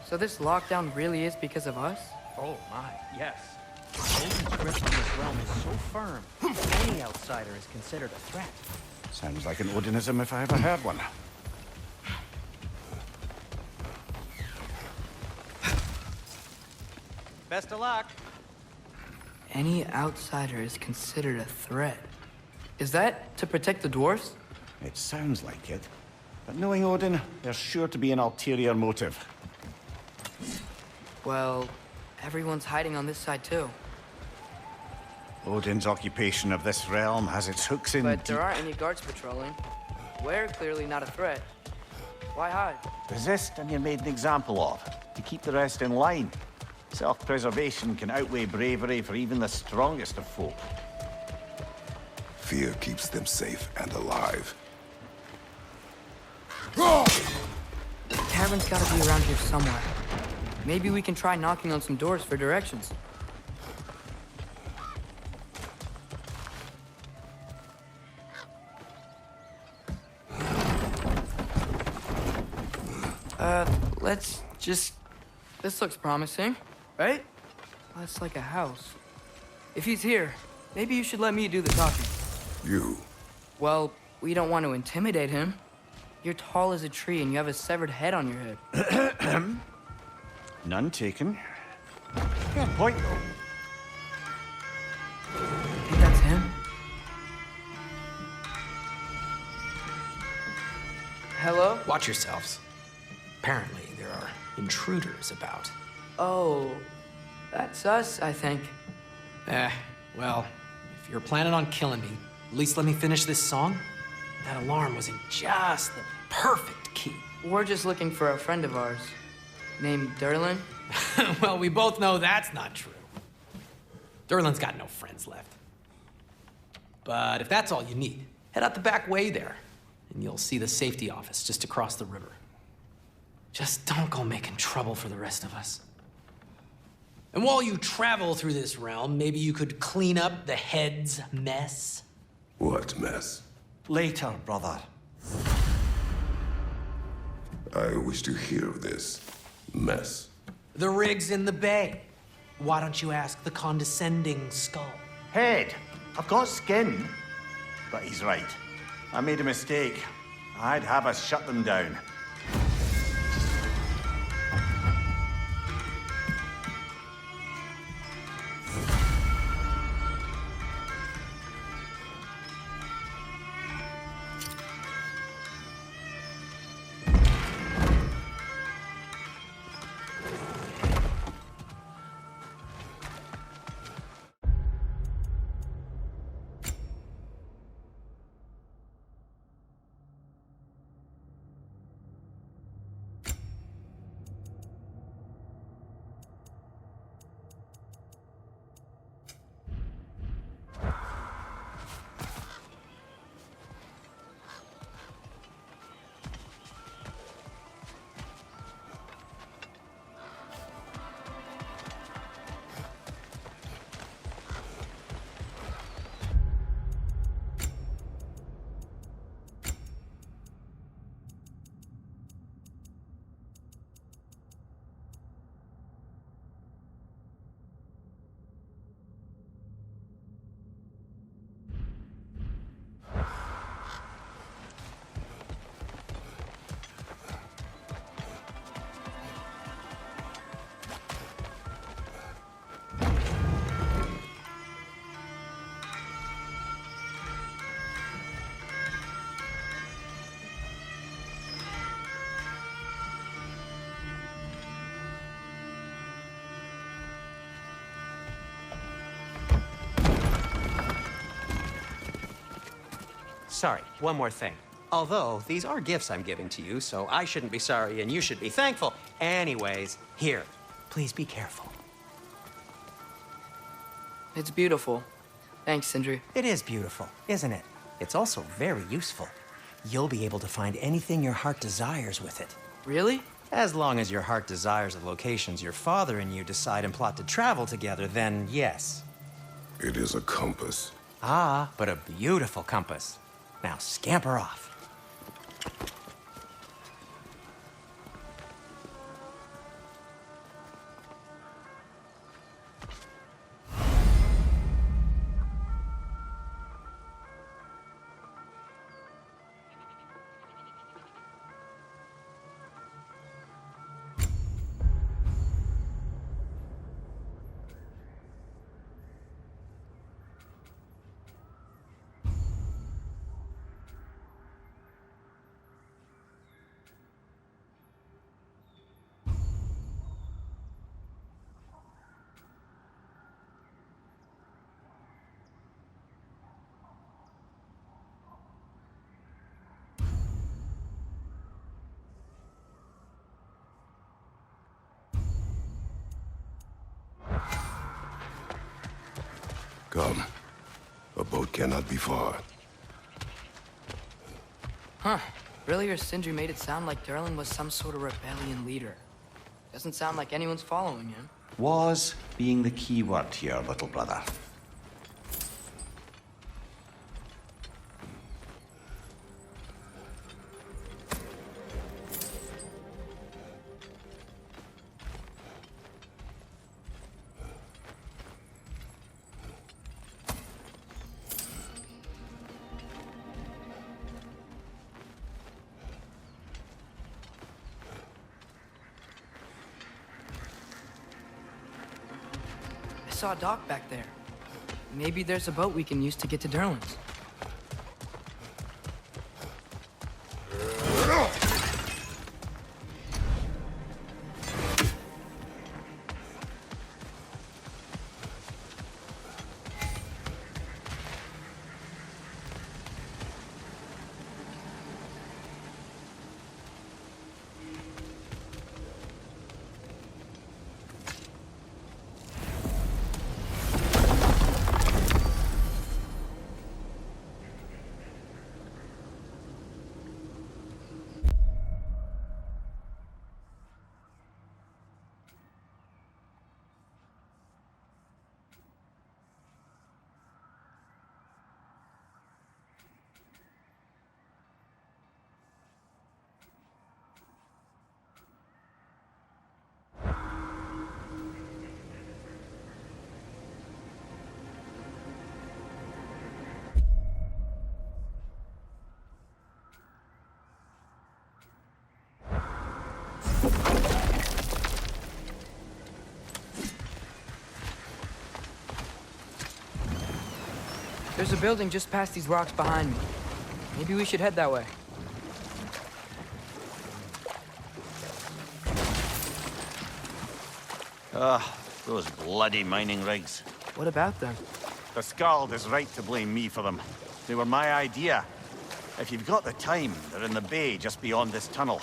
So this lockdown really is because of us? Oh my, yes. Odin's grip on this realm is so firm, any outsider is considered a threat. Sounds like an Odinism if I ever heard one. Best of luck. Any outsider is considered a threat. Is that to protect the dwarfs? It sounds like it. But knowing Odin, there's sure to be an ulterior motive. Well, everyone's hiding on this side too. Odin's occupation of this realm has its hooks in But deep. there aren't any guards patrolling. We're clearly not a threat. Why hide? Resist and you're made an example of, to keep the rest in line. Self-preservation can outweigh bravery for even the strongest of folk. Fear keeps them safe and alive. The cavern's gotta be around here somewhere. Maybe we can try knocking on some doors for directions. Let's just... This looks promising, right? That's like a house. If he's here, maybe you should let me do the talking. You. Well, we don't want to intimidate him. You're tall as a tree and you have a severed head on your head. None taken. Fair point, though. Think that's him? Hello? Watch yourselves. Apparently, there are intruders about. Oh, that's us, I think. Well, if you're planning on killing me, at least let me finish this song. That alarm was in just the perfect key. We're just looking for a friend of ours, named Derlin. Well, we both know that's not true. Derlin's got no friends left. But if that's all you need, head out the back way there, and you'll see the safety office just across the river. Just don't go making trouble for the rest of us. And while you travel through this realm, maybe you could clean up the head's mess. What mess? Later, brother. I wish to hear of this mess. The rig's in the bay. Why don't you ask the condescending skull? Head, I've got skin. But he's right. I made a mistake. I'd have us shut them down. Sorry, one more thing. Although, these are gifts I'm giving to you, so I shouldn't be sorry and you should be thankful. Anyways, here, please be careful. It's beautiful. Thanks, Sindri. It is beautiful, isn't it? It's also very useful. You'll be able to find anything your heart desires with it. Really? As long as your heart desires the locations your father and you decide and plot to travel together, then yes. It is a compass. Ah, but a beautiful compass. Now scamper off. Come. A boat cannot be far. Huh. Earlier, Sindri made it sound like Durlin was some sort of rebellion leader. Doesn't sound like anyone's following him. Was being the key word here, little brother. I saw a dock back there. Maybe there's a boat we can use to get to Durlin's. There's a building just past these rocks behind me. Maybe we should head that way. Those bloody mining rigs. What about them? The Skald is right to blame me for them. They were my idea. If you've got the time, they're in the bay just beyond this tunnel.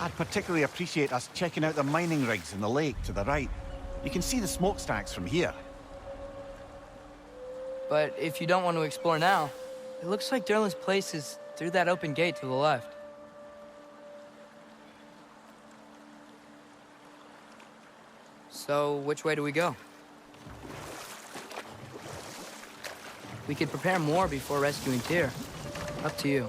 I'd particularly appreciate us checking out the mining rigs in the lake to the right. You can see the smokestacks from here. But if you don't want to explore now, it looks like Durlin's place is through that open gate to the left. So, which way do we go? We could prepare more before rescuing Tyr. Up to you.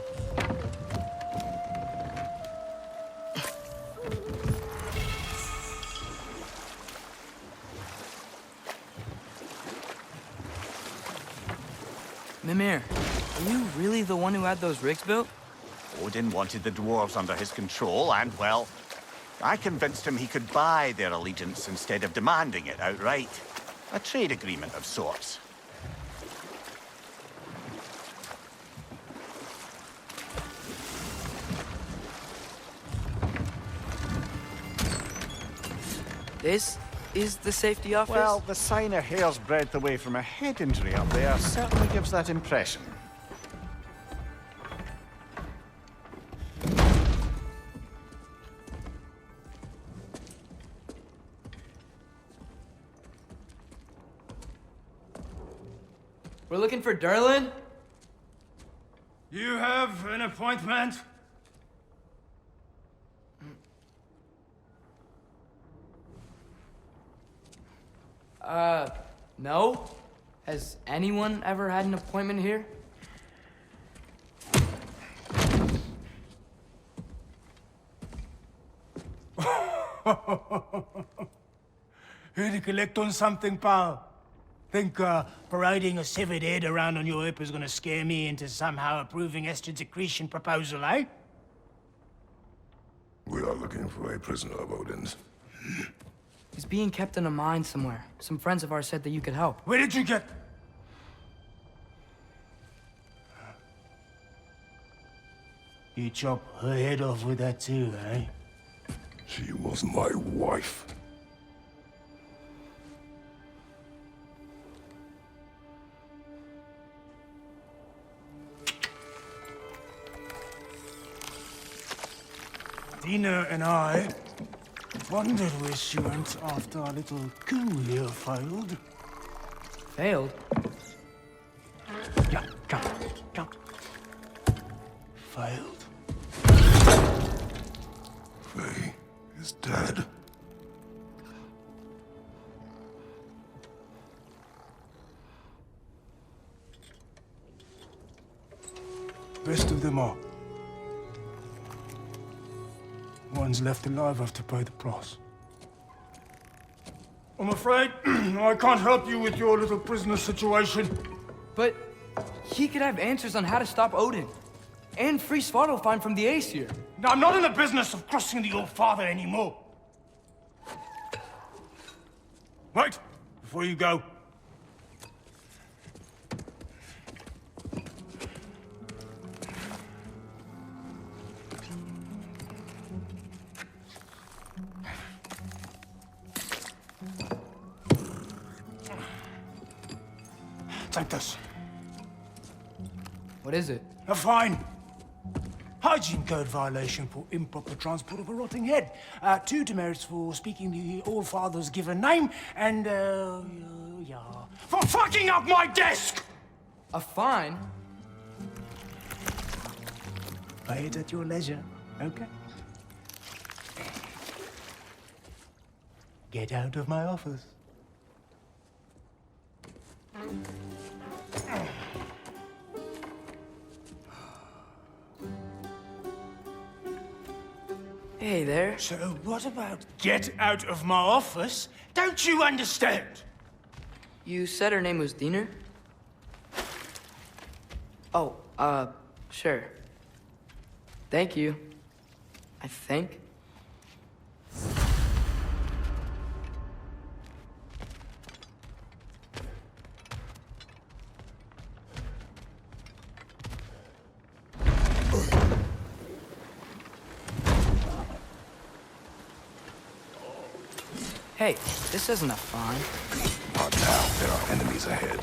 Mimir, are you really the one who had those rigs built? Odin wanted the dwarves under his control, and, well, I convinced him he could buy their allegiance instead of demanding it outright. A trade agreement of sorts. This is the safety office? Well, the sign a hair's breadth away from a head injury up there certainly gives that impression. We're looking for Durlin? You have an appointment? No? Has anyone ever had an appointment here? Here to collect on something, pal? Think parading a severed head around on your hip is gonna scare me into somehow approving Estrid's accretion proposal, eh? We are looking for a prisoner of Odin's. He's being kept in a mine somewhere. Some friends of ours said that you could help. Where did you get... You chop her head off with that too, eh? She was my wife. Dina and I wondered where she went after our little coup here failed. Failed? Yeah, come. Failed. Faye is dead. Best of them all. One's left alive after pay the price. I'm afraid I can't help you with your little prisoner situation. But he could have answers on how to stop Odin. And free Svartalfheim from the Aesir. Now, I'm not in the business of crossing the old father anymore. Wait, before you go. Take this. What is it? A fine. Hygiene code violation for improper transport of a rotting head. 2 demerits for speaking the All Father's given name, and, yeah, for fucking up my desk! A fine? Pay it at your leisure, okay? Get out of my office. Hey there. So what about get out of my office? Don't you understand? You said her name was Diener? Oh, sure. Thank you. I think. Hey, this isn't a fine. Not now. There are enemies ahead.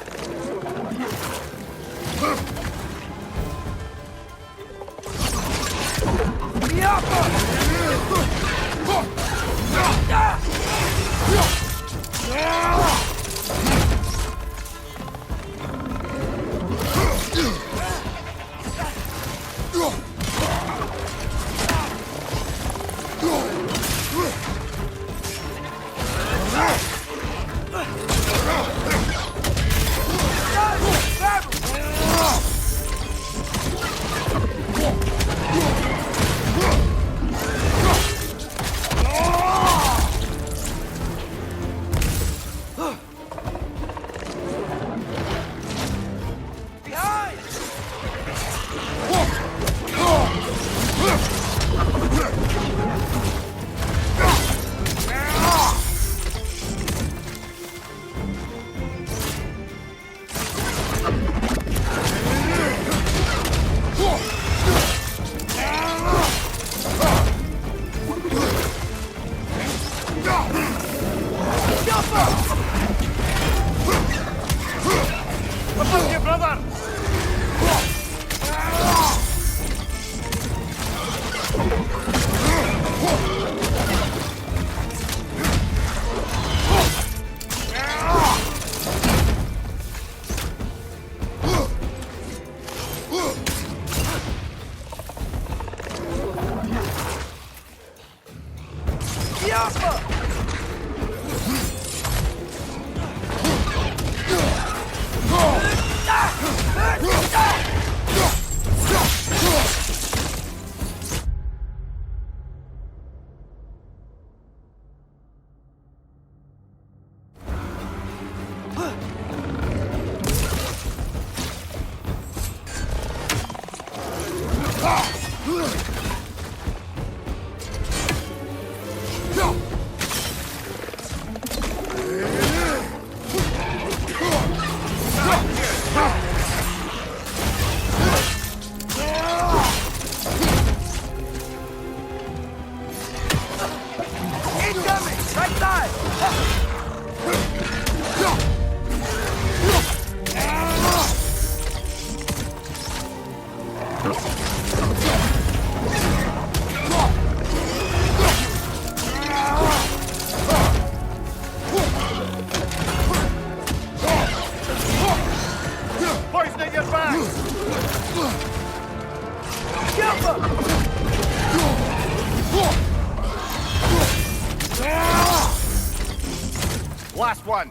last one.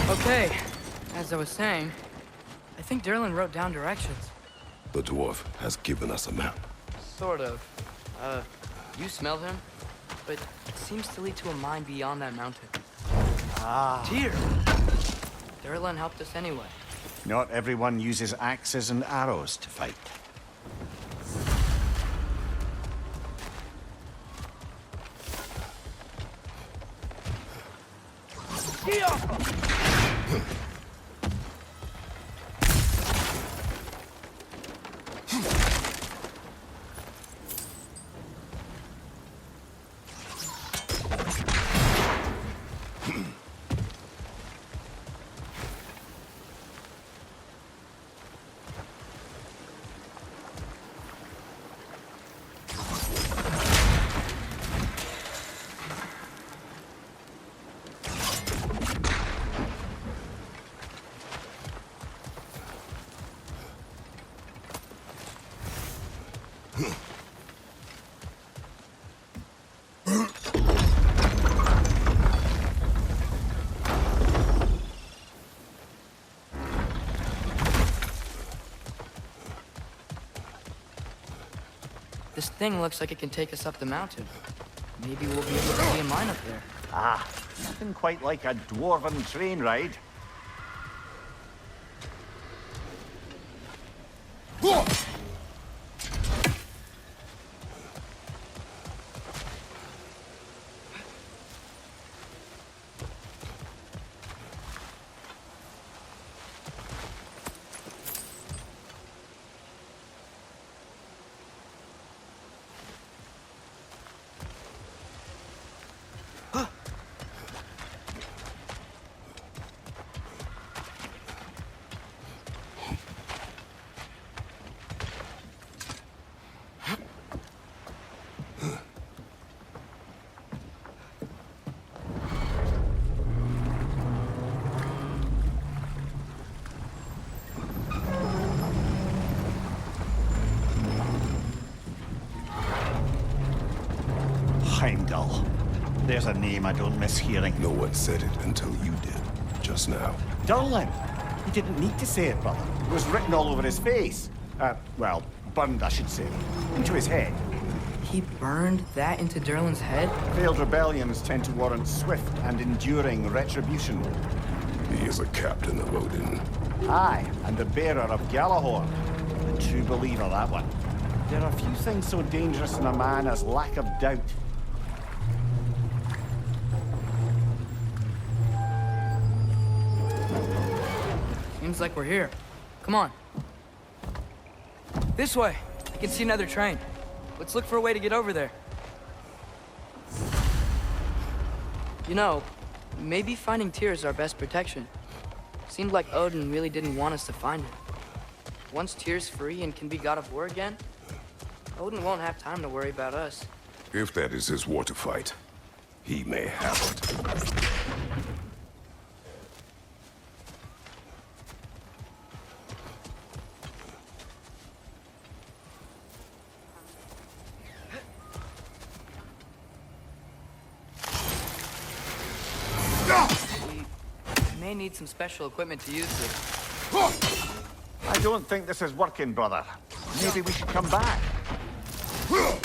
Okay, as I was saying, I think Derlin wrote down directions. The dwarf has given us a map. Sort of. You smell him? But it seems to lead to a mine beyond that mountain. Ah. Tyr! Derlin helped us anyway. Not everyone uses axes and arrows to fight. This thing looks like it can take us up the mountain. Maybe we'll be able to see a mine up there. Ah, nothing quite like a dwarven train ride. Heimdall. There's a name I don't miss hearing. No one said it until you did, just now. Durlin. He didn't need to say it, brother. It was written all over his face. Well, burned, I should say. Into his head. He burned that into Derlin's head? Failed rebellions tend to warrant swift and enduring retribution. He is a captain of Odin. Aye, and the bearer of Galahorn. A true believer, that one. There are few things so dangerous in a man as lack of doubt. Seems like we're here. Come on. This way. I can see another train. Let's look for a way to get over there. You know, maybe finding Tyr is our best protection. Seemed like Odin really didn't want us to find him. Once Tyr's free and can be god of war again, Odin won't have time to worry about us. If that is his war to fight, he may have it. We may need some special equipment to use this. I don't think this is working, brother. Maybe we should come back. Whoa!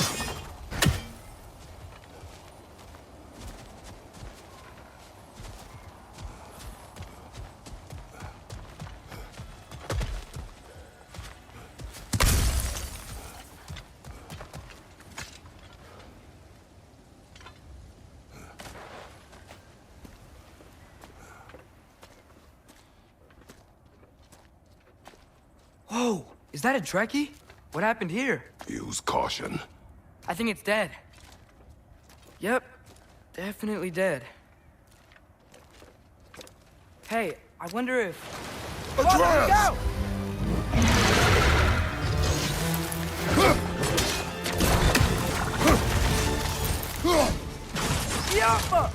Is that a Trekkie? What happened here? Use caution. I think it's dead. Yep, definitely dead. Hey, I wonder if... Atreus! Yeah!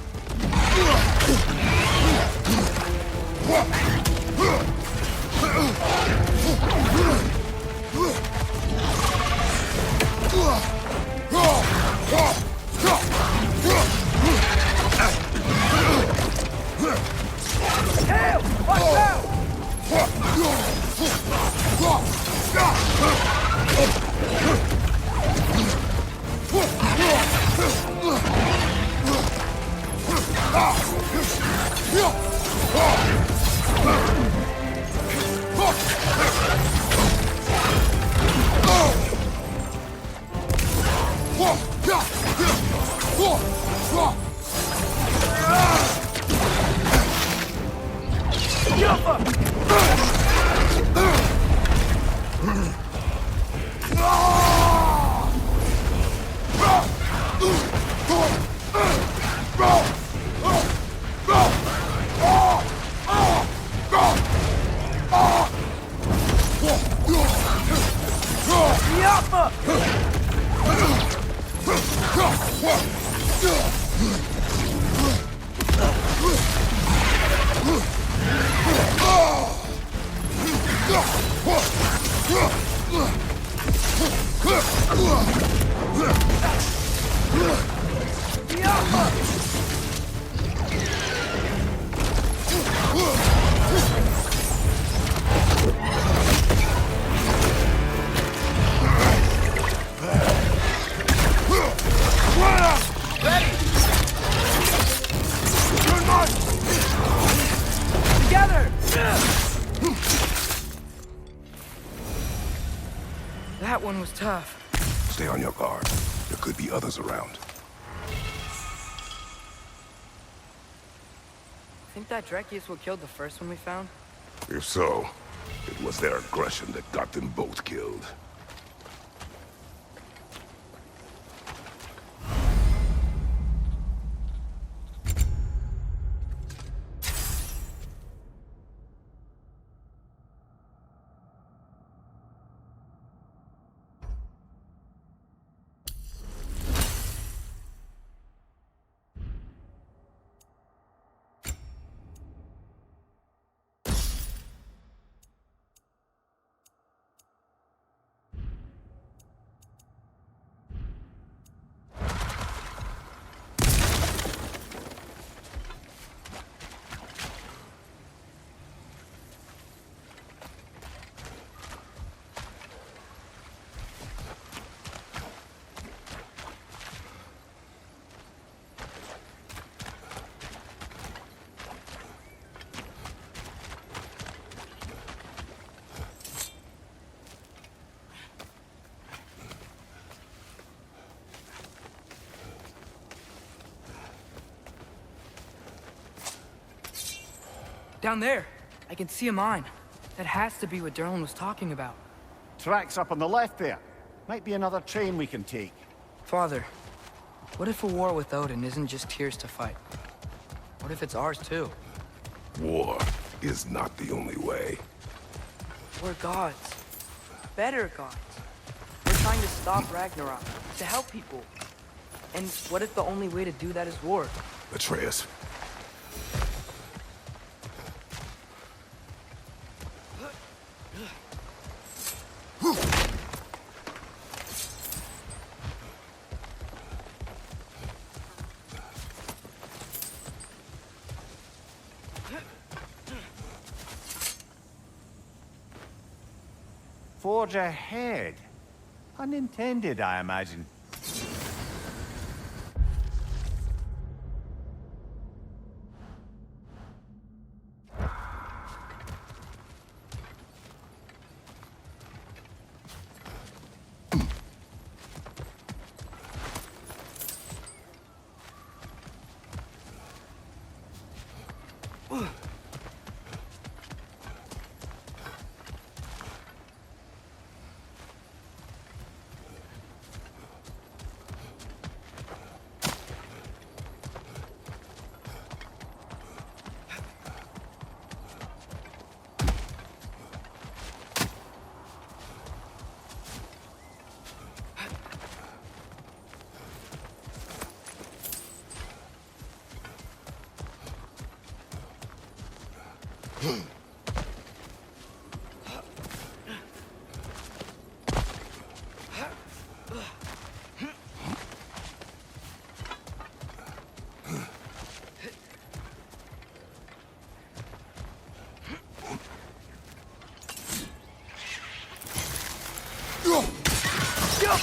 That one was tough. Stay on your guard. There could be others around. Think that Drekius what killed the first one we found? If so, it was their aggression that got them both killed. Down there, I can see a mine. That has to be what Derlin was talking about. Tracks up on the left there. Might be another train we can take. Father, what if a war with Odin isn't just Tyr's to fight? What if it's ours too? War is not the only way. We're gods. Better gods. We're trying to stop Ragnarok, to help people. And what if the only way to do that is war? Atreus. Forge ahead. Unintended, I imagine.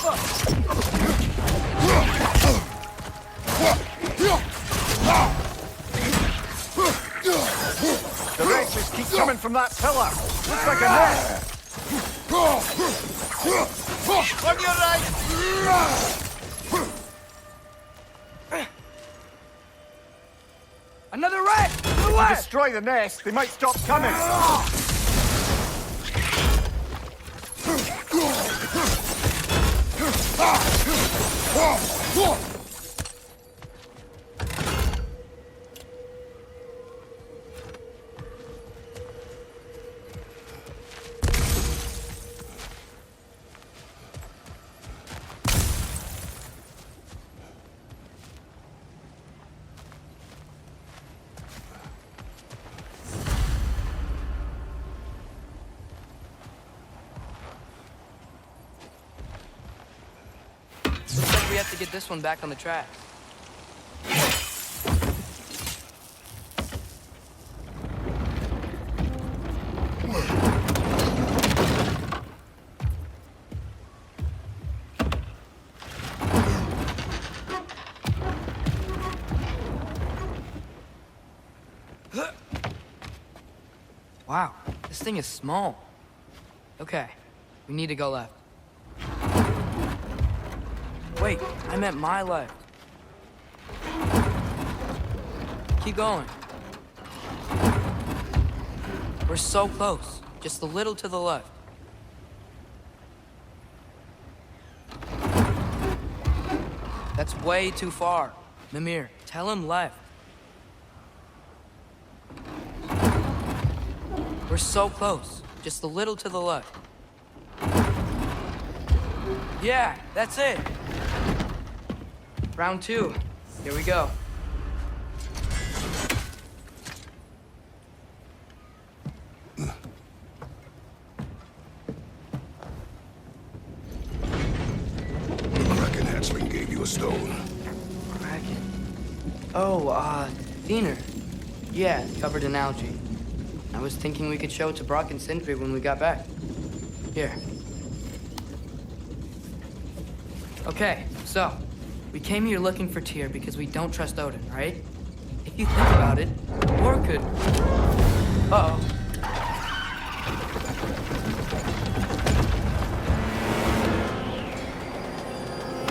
The wretches keep coming from that pillar. Looks like a nest. On your right! Another rat! To the If you left! destroy the nest, they might stop coming. Looks like we have to get this one back on the track. Wow, this thing is small. Okay, we need to go left. Wait, I meant my left. Keep going. We're so close. Just a little to the left. That's way too far. Mimir, tell him left. We're so close. Just a little to the left. Yeah, that's it. Round 2. Here we go. Kraken hatchling gave you a stone. Kraken. Oh, Diener. Yeah, covered in algae. I was thinking we could show it to Brock and Sindri when we got back. Here. Okay, so, we came here looking for Tyr because we don't trust Odin, right? If you think about it, war could... Uh-oh.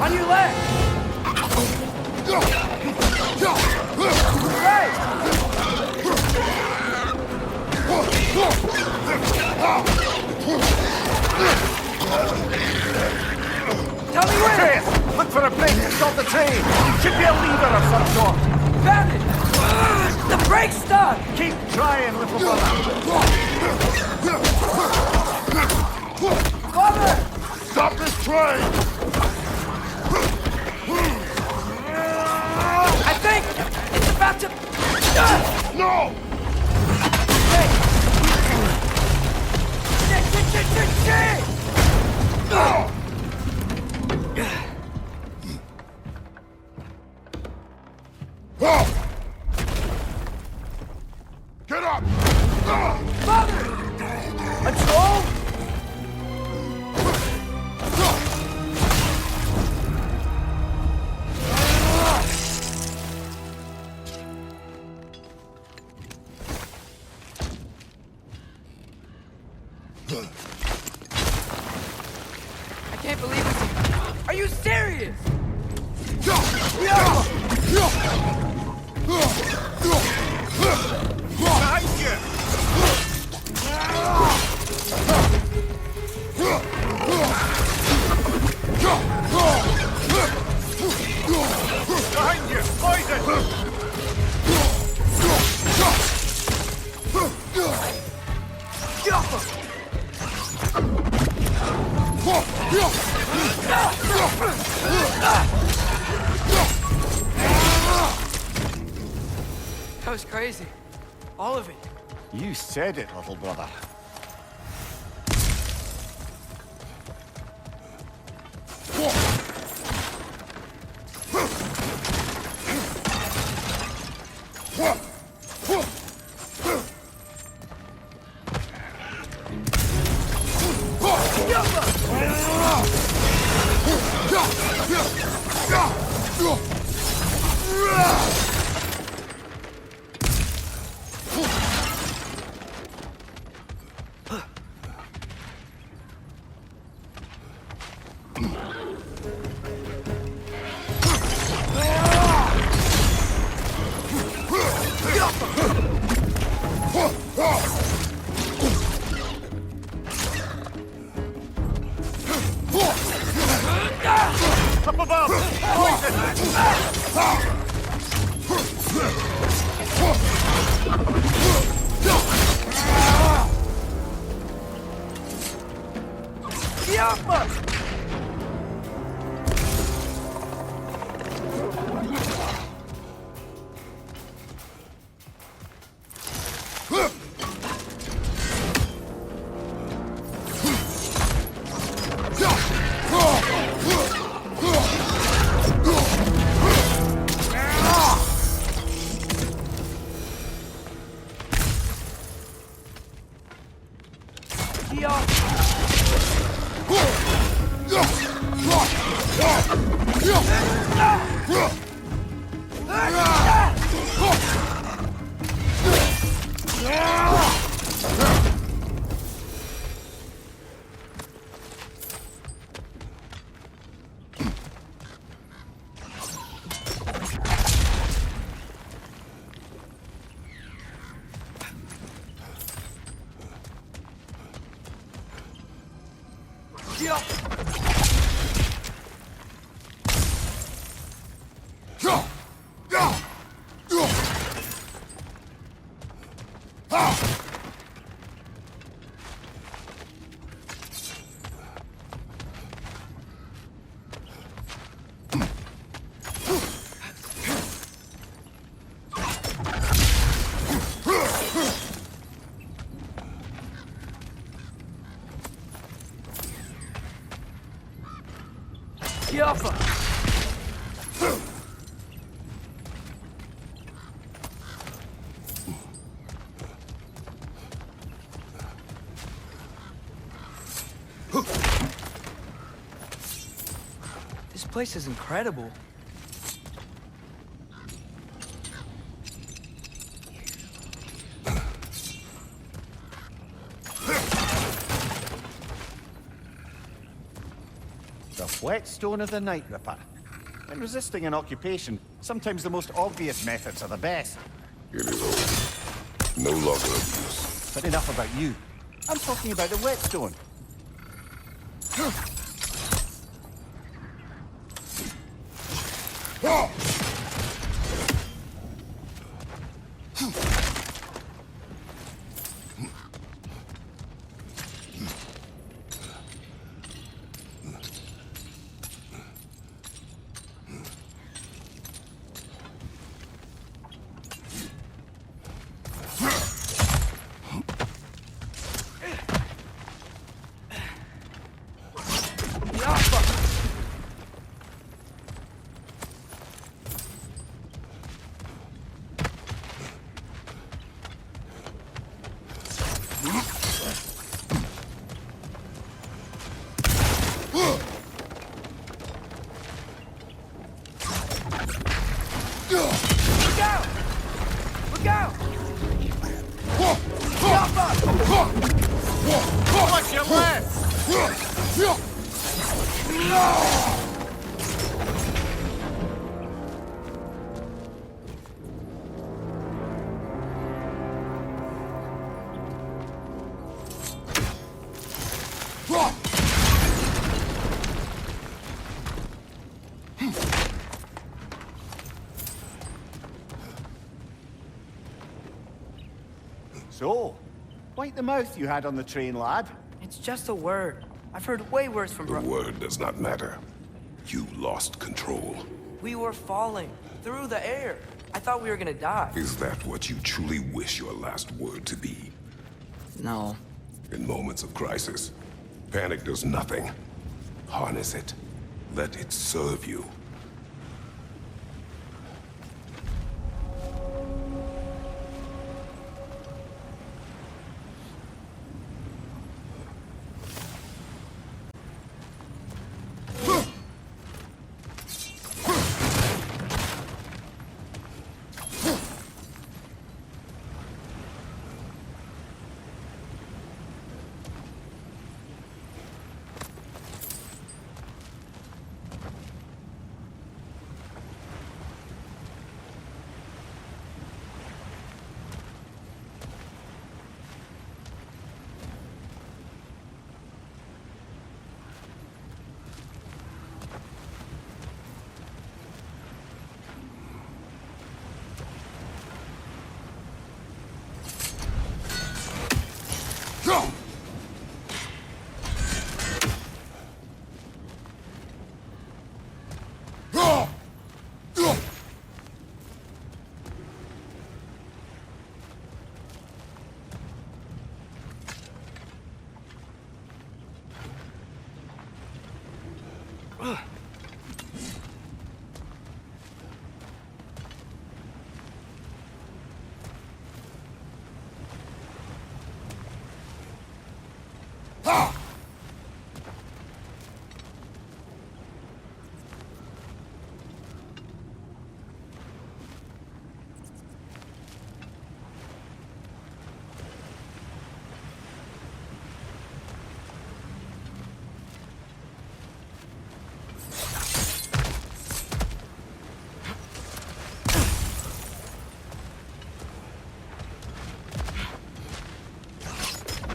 On your left! Right! Tell me where! Atreus, look for a brake to stop the train. Should be a lever of some sort. Found it! The brake's stuck! Keep trying, little brother. Father! Stop this train! I think it's about to... No! Shit! Get up! Father! Control? I can't believe this. Are you serious? Behind you! Behind you! Poison! That was crazy. All of it. You said it, little brother. Up above! Poison! This place is incredible. The whetstone of the Night Ripper. In resisting an occupation, sometimes the most obvious methods are the best. It is over. No longer of use. But enough about you. I'm talking about the whetstone. Watch your left! So, wipe the mouth you had on the train, lad. It's just a word. I've heard way worse from The word does not matter. You lost control. We were falling through the air. I thought we were gonna die. Is that what you truly wish your last word to be? No. In moments of crisis, panic does nothing. Harness it. Let it serve you.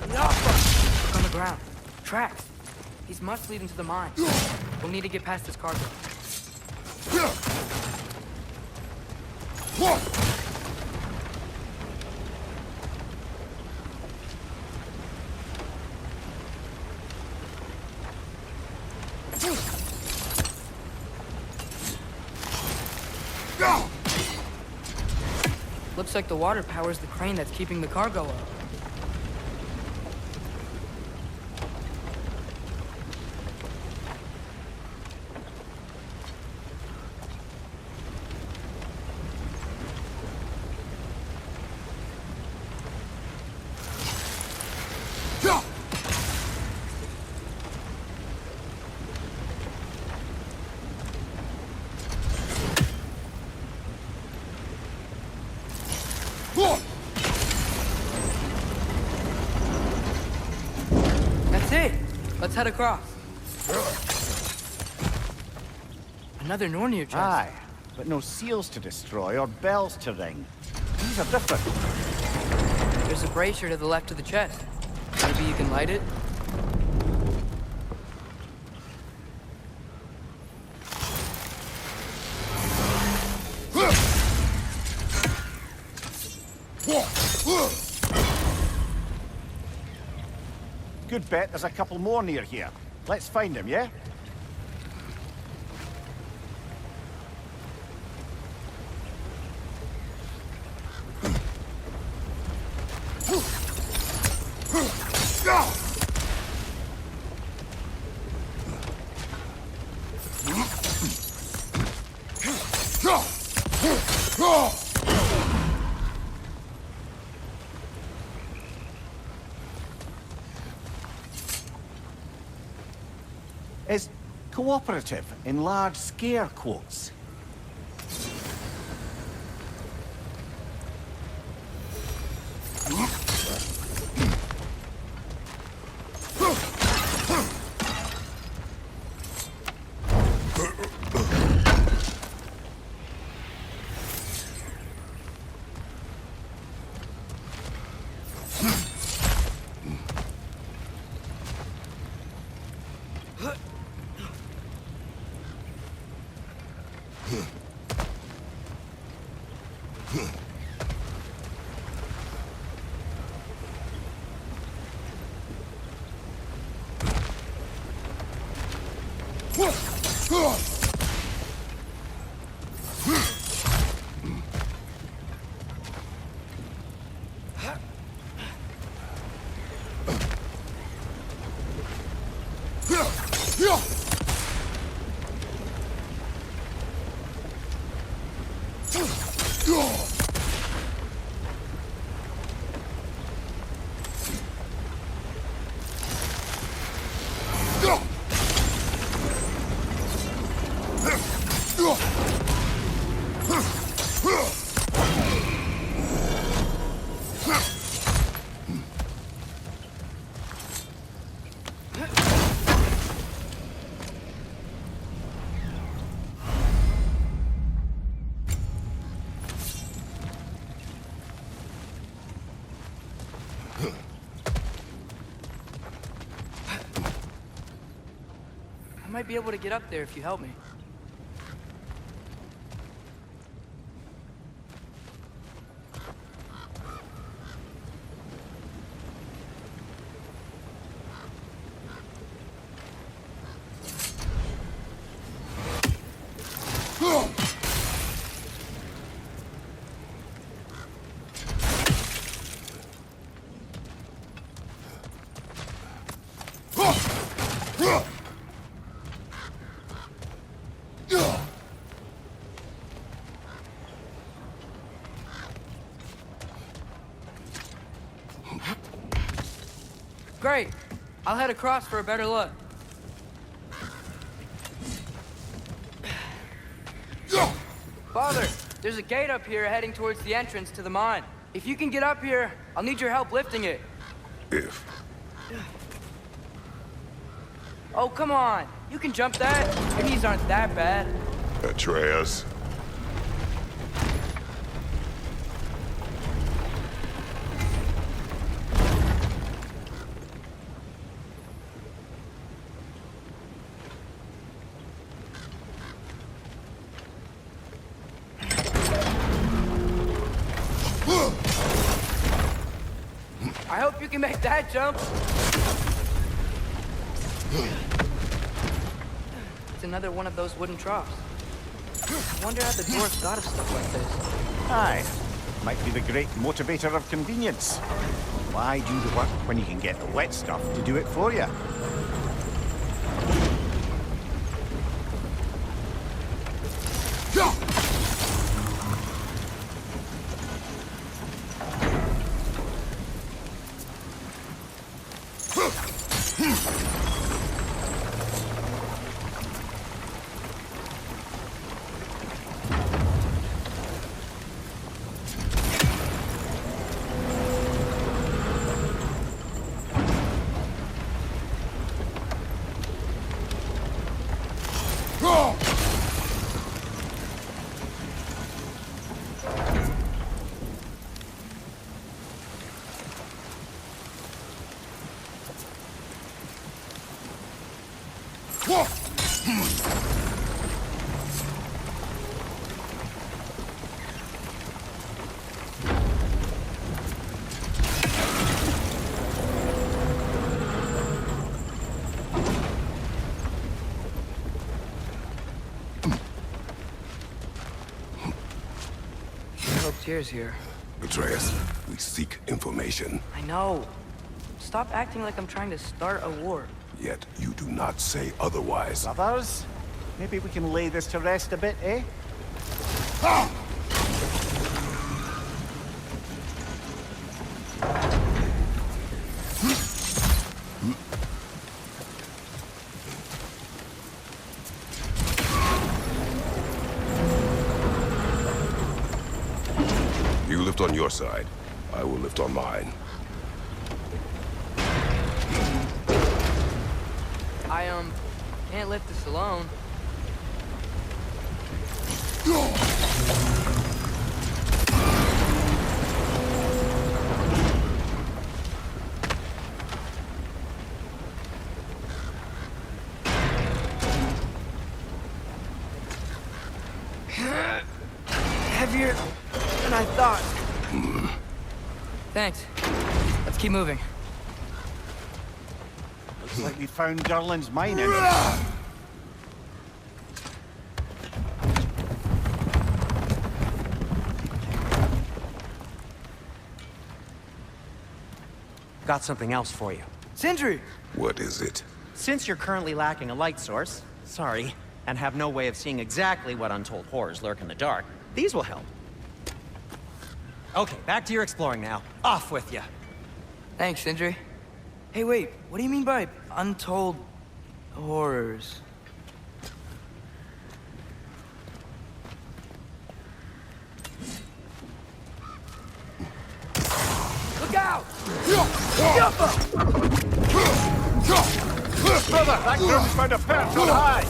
Look on the ground. Tracks. These must lead into the mine. We'll need to get past this cargo. Looks like the water powers the crane that's keeping the cargo up. That's it. Let's head across. Another Nornir chest. Aye, but no seals to destroy or bells to ring. These are different. There's a brazier to the left of the chest. Maybe you can light it? Good bet there's a couple more near here. Let's find them, yeah? Is cooperative in large scare quotes. I might be able to get up there if you help me. Great. I'll head across for a better look. Father, there's a gate up here heading towards the entrance to the mine. If you can get up here, I'll need your help lifting it. If. Oh, come on. You can jump that. Your knees aren't that bad. Atreus. I hope you can make that jump. It's another one of those wooden troughs. I wonder how the dwarves got us stuff like this. Aye. Might be the great motivator of convenience. Why do the work when you can get the wet stuff to do it for you? Tears here. Atreus, we seek information. I know. Stop acting like I'm trying to start a war. Yet you do not say otherwise. Brothers, maybe we can lay this to rest a bit, eh? You lift on your side. I will lift on mine. I can't lift this alone. Heavier than I thought. Thanks. Let's keep moving. Looks like we found Durlin's mine in. Got something else for you. Sindri! What is it? Since you're currently lacking a light source, sorry, and have no way of seeing exactly what untold horrors lurk in the dark, these will help. Okay, back to your exploring now. Off with you. Thanks, Sindri. Hey, wait, what do you mean by untold horrors? Look out! Brother, that group's found a perch on high!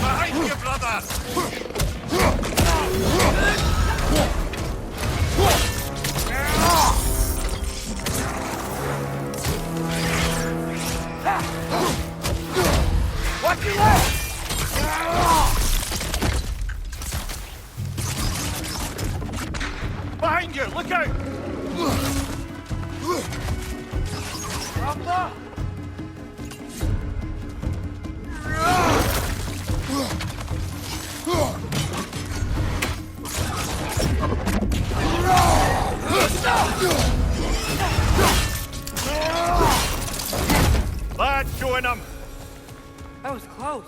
Behind you, brother! Watch your left! Behind you, look out! Brother! Lad, join him! That was close.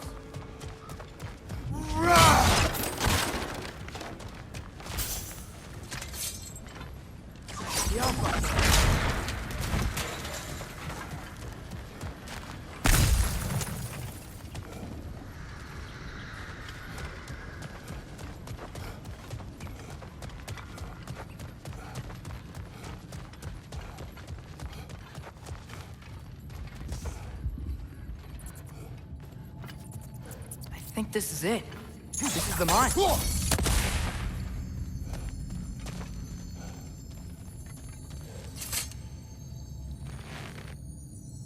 I think this is it. This is the mine.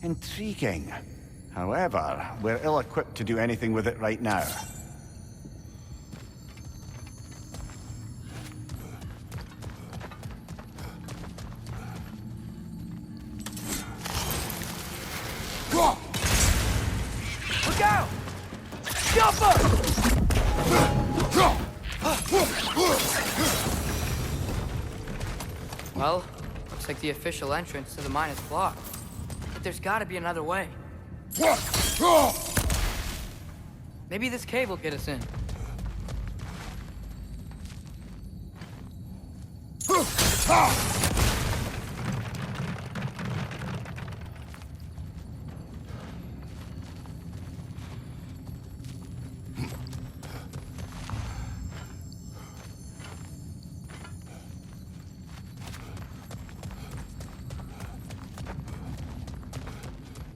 Intriguing. However, we're ill-equipped to do anything with it right now. Look out! Jumper! Well, looks like the official entrance to the mine is blocked. But there's gotta be another way. Maybe this cave will get us in.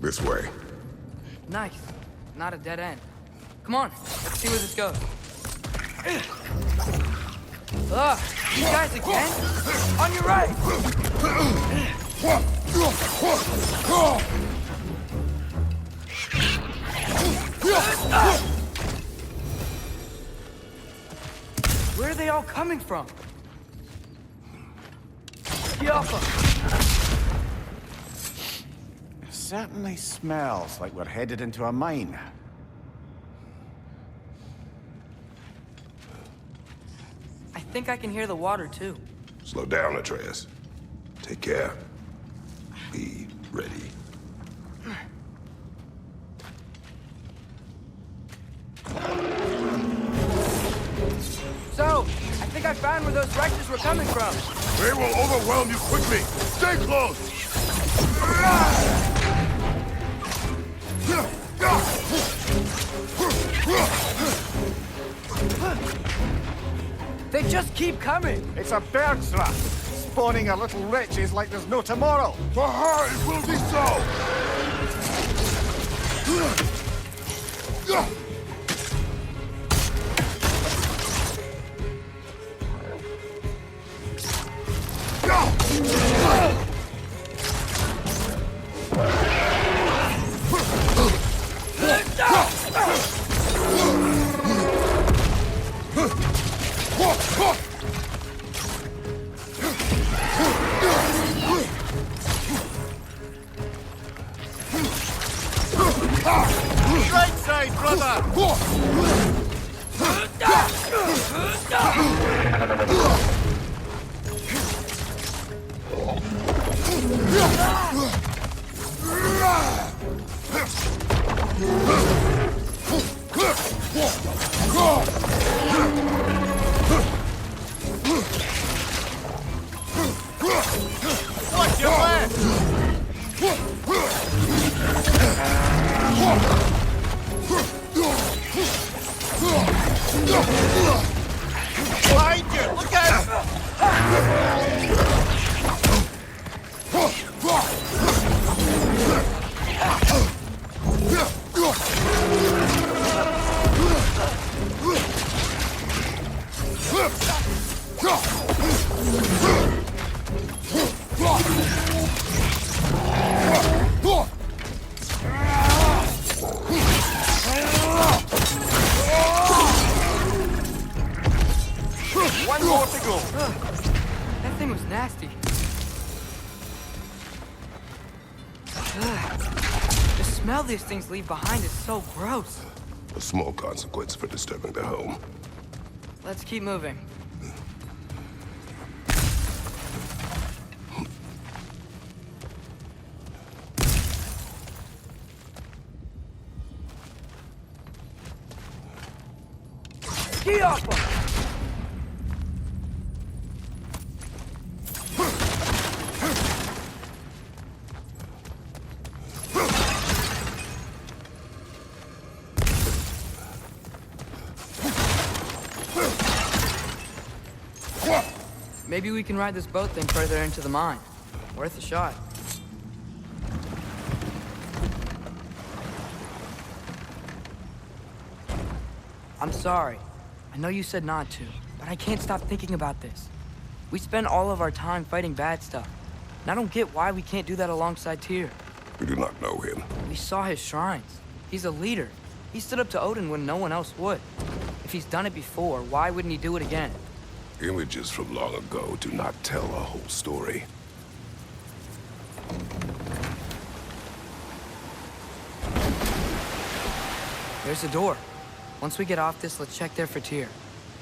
This way. Nice. Not a dead end. Come on, let's see where this goes. Ugh, you guys again? On your right! Where are they all coming from? Certainly smells like we're headed into a mine. I think I can hear the water too. Slow down, Atreus. Take care. Be ready. So, I think I found where those Rexes were coming from. They will overwhelm you quickly. Stay close. They just keep coming. It's a bird's rat, spawning our little wretches like there's no tomorrow. For her, it will be so. Right side, brother! Watch your left! Behind you! Look out! One more to go. That thing was nasty. The smell these things leave behind is so gross. A small consequence for disturbing their home. Let's keep moving. Ski off him! Maybe we can ride this boat thing further into the mine. Worth a shot. I'm sorry. I know you said not to, but I can't stop thinking about this. We spend all of our time fighting bad stuff, and I don't get why we can't do that alongside Tyr. We do not know him. We saw his shrines. He's a leader. He stood up to Odin when no one else would. If he's done it before, why wouldn't he do it again? Images from long ago do not tell a whole story. There's a door. Once we get off this, let's check there for Tyr.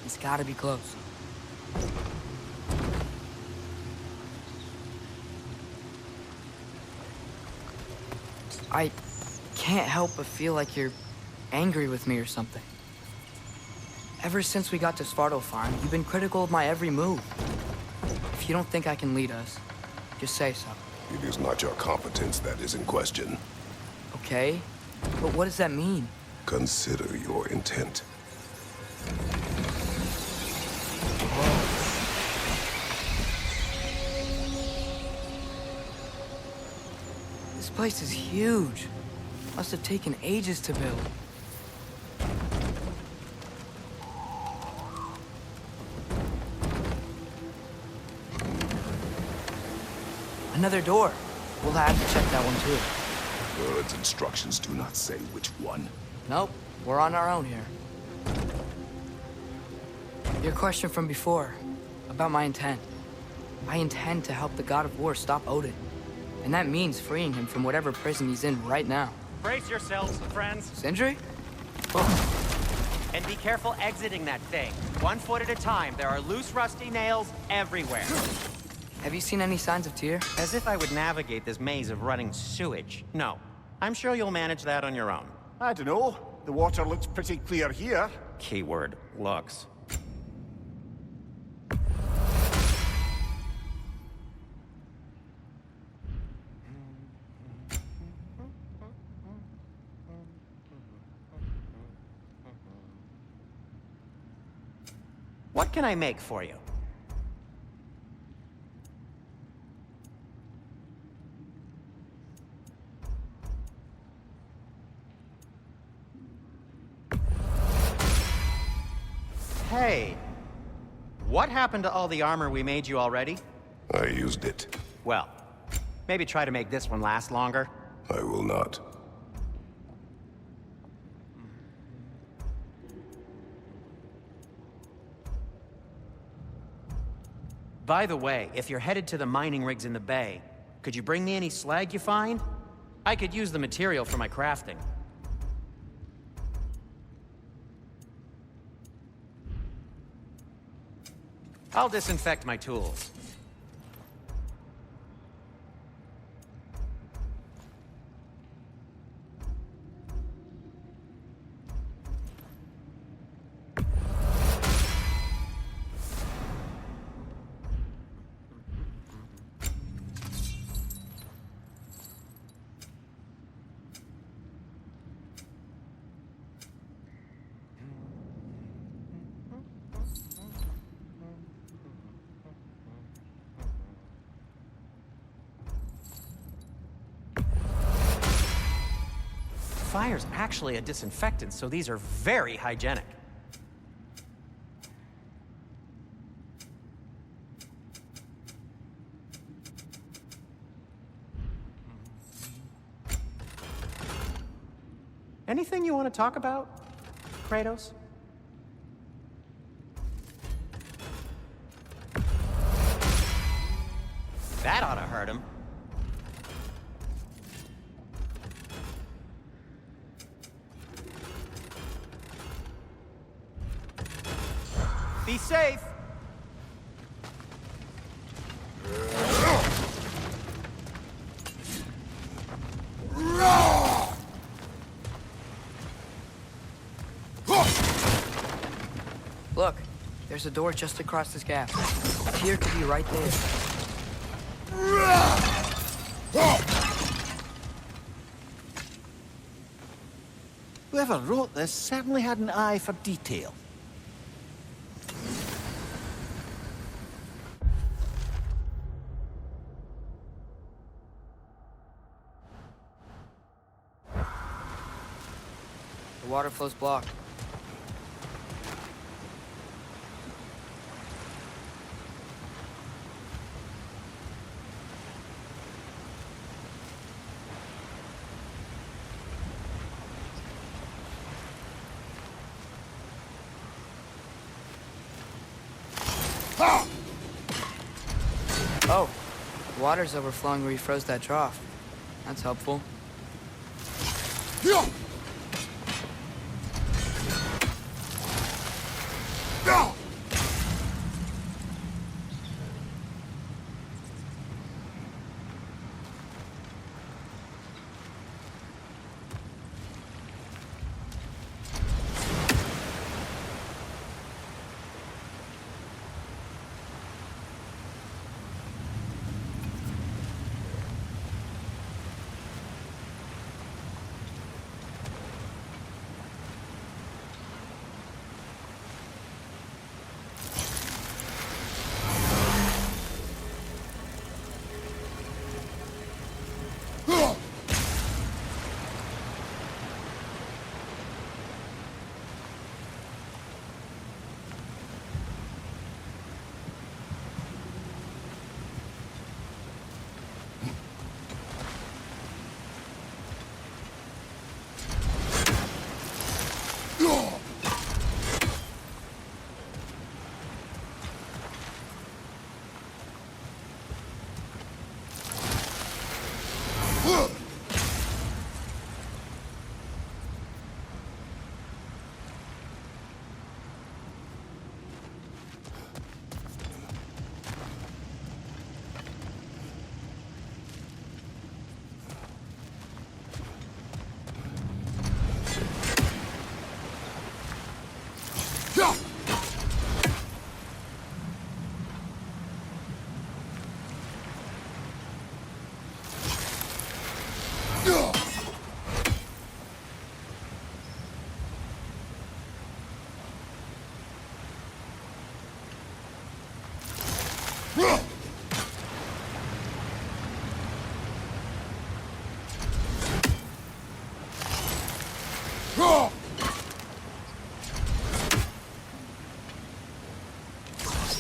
He's gotta be close. I can't help but feel like you're angry with me or something. Ever since we got to Svartalfheim, you've been critical of my every move. If you don't think I can lead us, just say so. It is not your competence that is in question. Okay? But what does that mean? Consider your intent. This place is huge. Must have taken ages to build. Another door. We'll have to check that one too. Bird's instructions do not say which one. Nope, we're on our own here. Your question from before, about my intent. I intend to help the god of war stop Odin. And that means freeing him from whatever prison he's in right now. Brace yourselves, friends, Sindri? and be careful exiting that thing. 1 foot at a time. There are loose, rusty nails everywhere. Have you seen any signs of Tyr? As if I would navigate this maze of running sewage. No. I'm sure you'll manage that on your own. I don't know. The water looks pretty clear here. Keyword, looks. What can I make for you? Hey, what happened to all the armor we made you already? I used it. Well, maybe try to make this one last longer. I will not. By the way, if you're headed to the mining rigs in the bay, could you bring me any slag you find? I could use the material for my crafting. I'll disinfect my tools. Fire's actually a disinfectant, so these are very hygienic. Anything you want to talk about, Kratos? That ought to hurt him. safe! Look, there's a door just across this gap. Tyr could be right there. Whoever wrote this certainly had an eye for detail. The water flow's blocked. Oh, the water's overflowing where you froze that trough. That's helpful.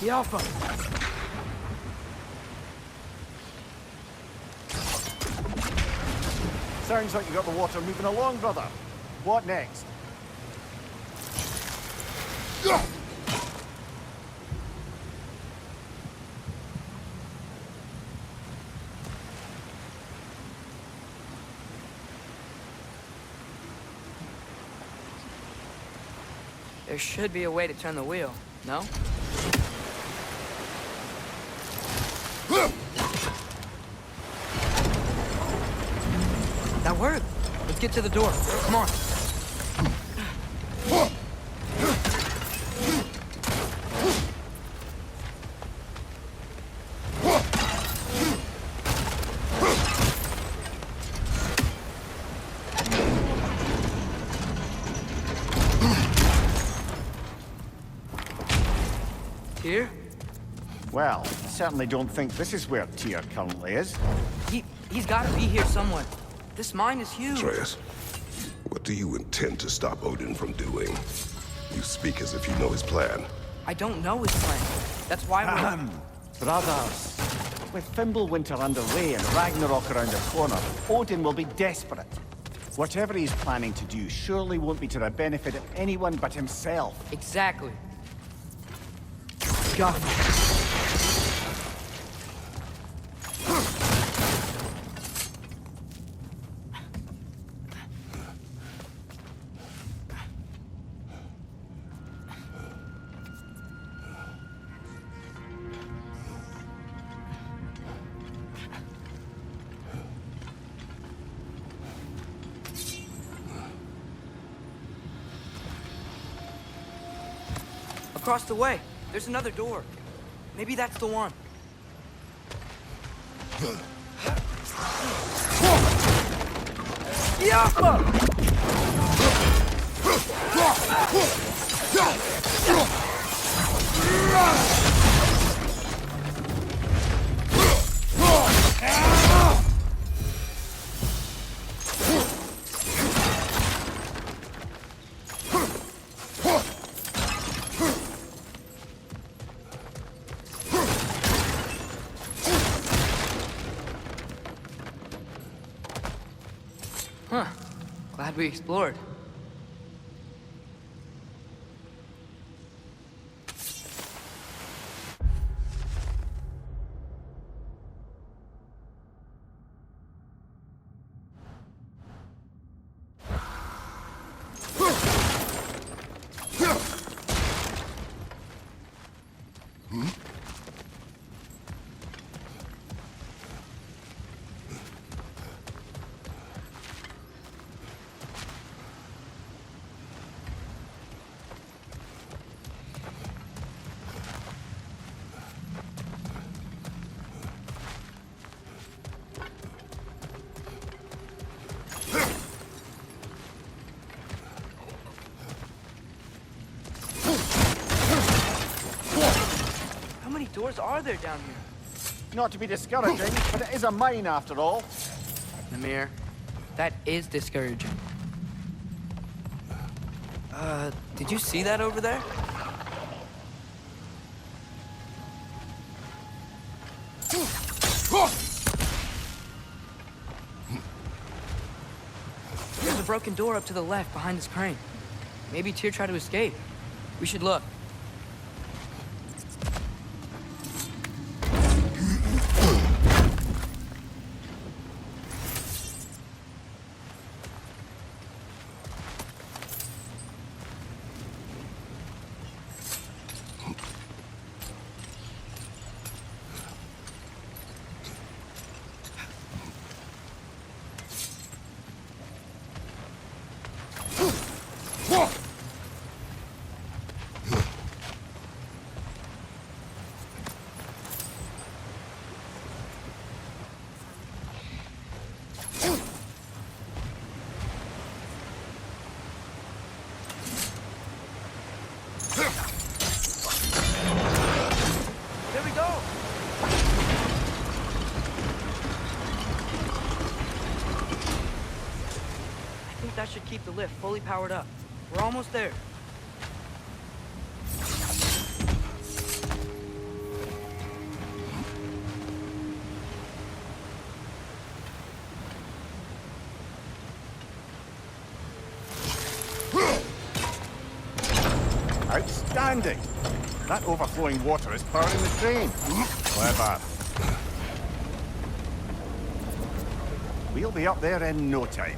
The Alpha. Sounds like you got the water moving along, brother. What next? There should be a way to turn the wheel, no? That worked. Let's get to the door. Come on. Tyr? Well, I certainly don't think this is where Tyr currently is. He's got to be here somewhere. This mine is huge. Atreus, what do you intend to stop Odin from doing? You speak as if you know his plan. I don't know his plan. That's why we're... Brothers, with Fimbulwinter underway and Ragnarök around the corner, Odin will be desperate. Whatever he's planning to do surely won't be to the benefit of anyone but himself. Exactly. God. Across the way, there's another door. Maybe that's the one. Huh. Glad we explored. How many doors are there down here? Not to be discouraging, but it is a mine after all. Namir, that is discouraging. Did you see that over there? There's a broken door up to the left behind this crane. Maybe Tyr tried to escape. We should look. There we go! I think that should keep the lift fully powered up. We're almost there. Outstanding! That overflowing water is powering the train. Clever. We'll be up there in no time.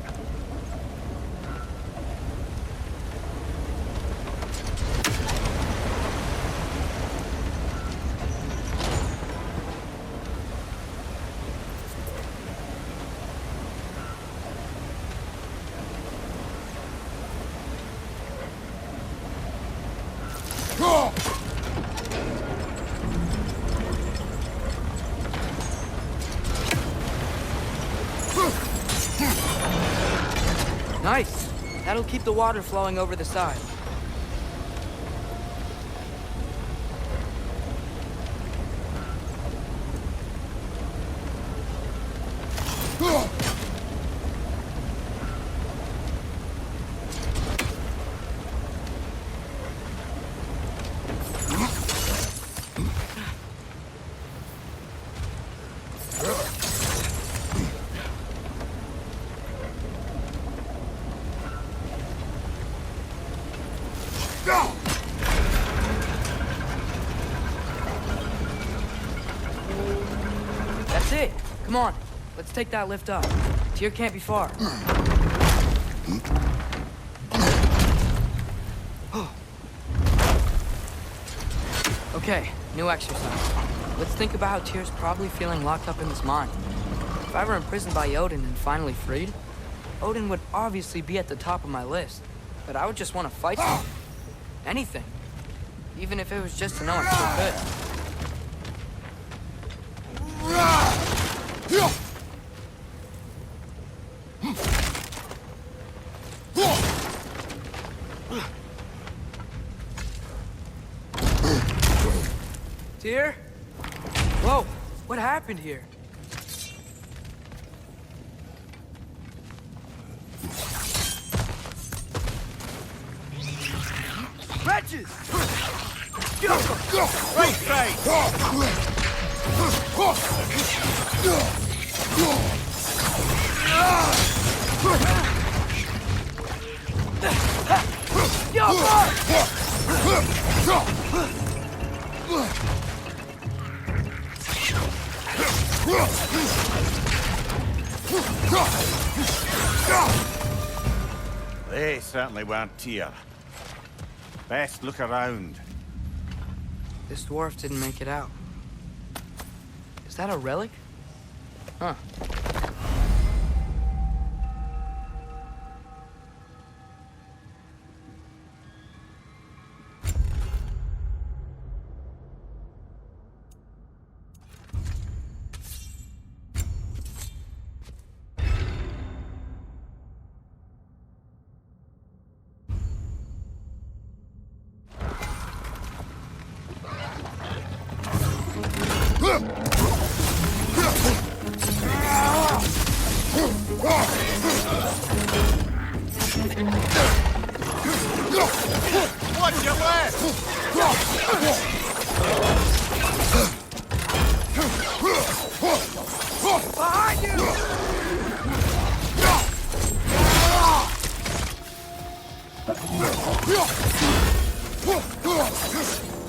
Nice! That'll keep the water flowing over the side. That's it. Come on. Let's take that lift up. Tyr can't be far. Okay, new exercise. Let's think about how Tyr's probably feeling locked up in this mine. If I were imprisoned by Odin and finally freed, Odin would obviously be at the top of my list. But I would just want to fight him. Anything. Even if it was just to know I still could. Dear? Whoa, what happened here? Wretches! Right side! They certainly weren't Tyr. Best look around. This dwarf didn't make it out. Is that a relic? Huh. Watch your left! Behind you!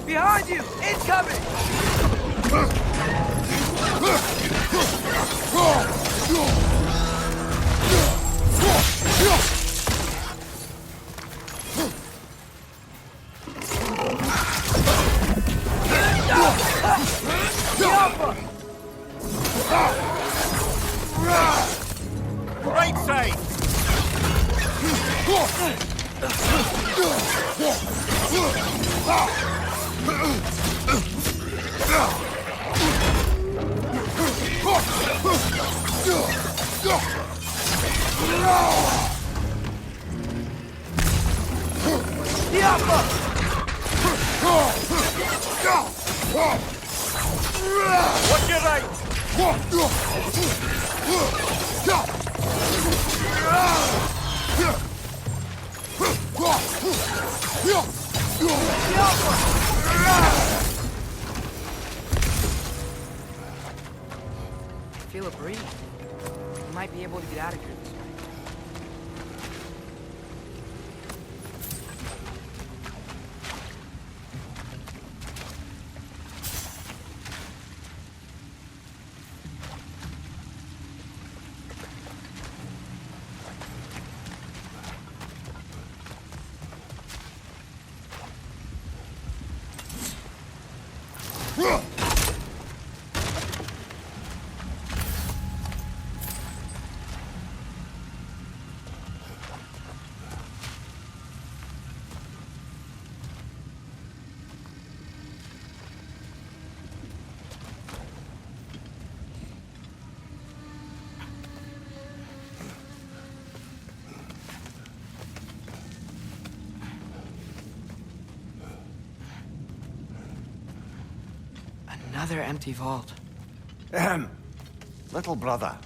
Behind you! Incoming! Right side! Watch your right! I feel a breeze. We might be able to get out of here this way. Another empty vault. Little brother,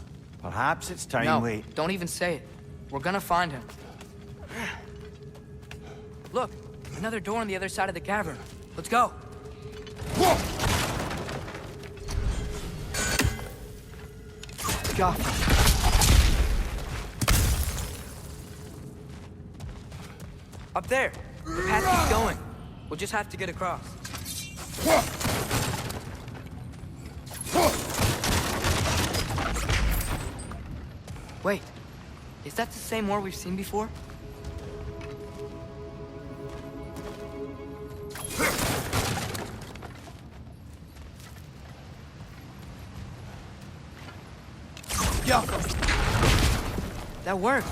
perhaps it's time No, we... don't even say it. We're gonna find him. Look, another door on the other side of the cavern. Let's go. God. Up there. The path keeps going. We'll just have to get across. Wait, is that the same war we've seen before? That worked.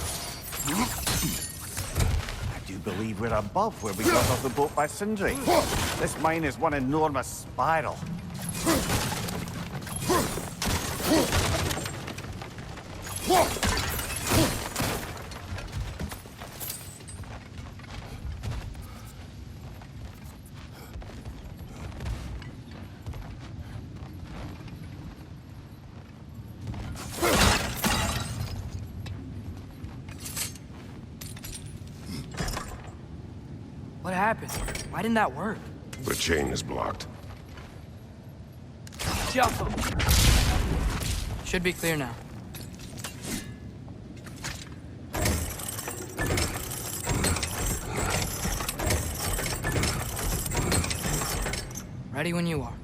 I do believe we're above where we got off the boat by Sindri. This mine is one enormous spiral. What happened? Why didn't that work? The chain is blocked. Jump him! Should be clear now. Ready when you are.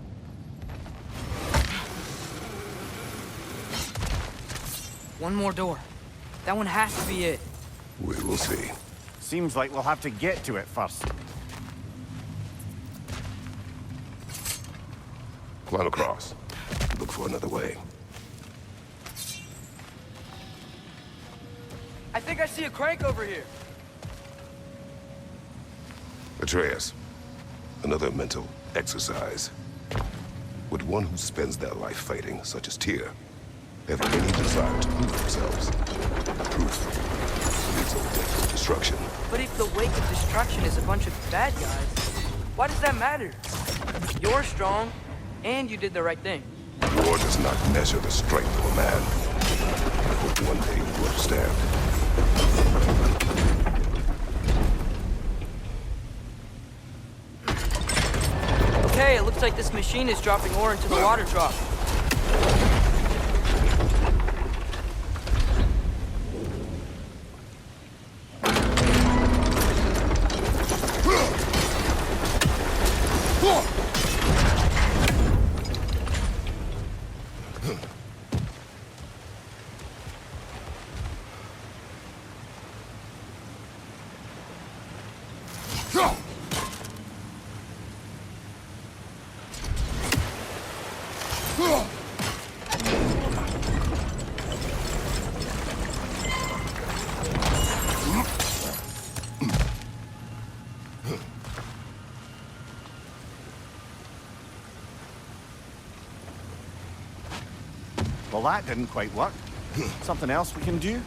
One more door. That one has to be it. We will see. Seems like we'll have to get to it first. Climb across. Look for another way. I think I see a crank over here. Atreus, another mental exercise. Would one who spends their life fighting, such as Tyr, have any desire to prove themselves? Proof leads only to destruction. But if the wake of destruction is a bunch of bad guys, why does that matter? You're strong, and you did the right thing. War does not measure the strength of a man. I hope one day you will understand. Okay, it looks like this machine is dropping ore into the water trough. Well, that didn't quite work. Something else we can do?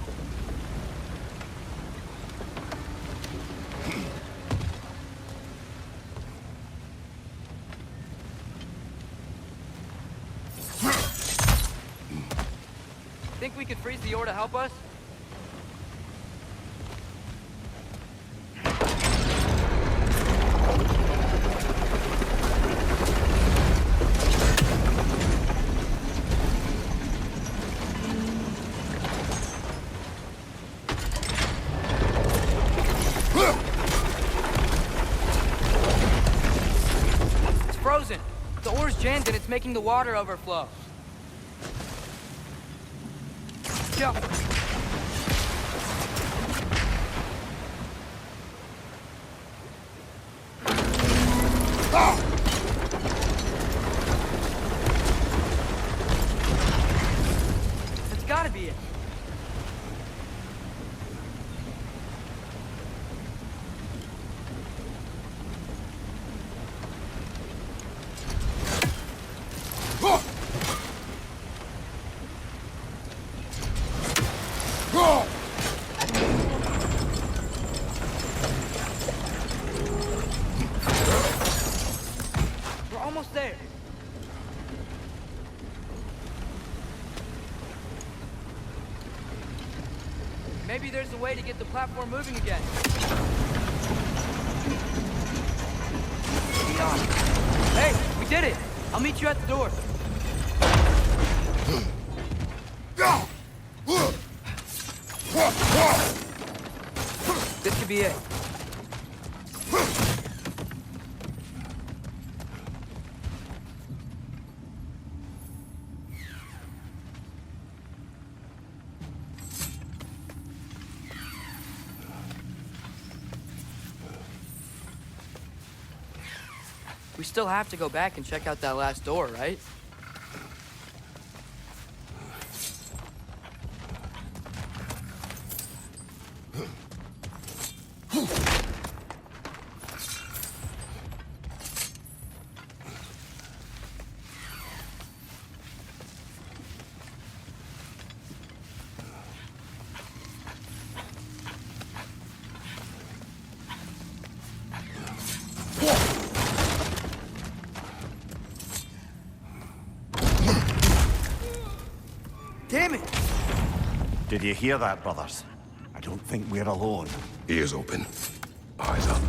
Think we could freeze the ore to help us? It's frozen. The ore's jammed and it's making the water overflow. Jump. That's gotta be it. We're almost there. Maybe there's a way to get the platform moving again. Hey, we did it! I'll meet you at the door. This could be it. We still have to go back and check out that last door, right? Damn it! Did you hear that, brothers? I don't think we're alone. Ears open. Eyes up.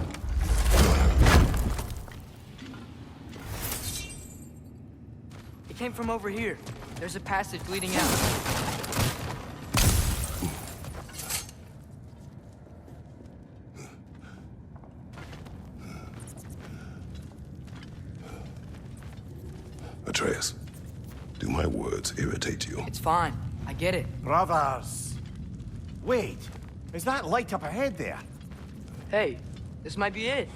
It came from over here. There's a passage leading out. Atreus, do my words irritate you? It's fine. I get it. Brothers! Wait, is that light up ahead there? Hey, this might be it.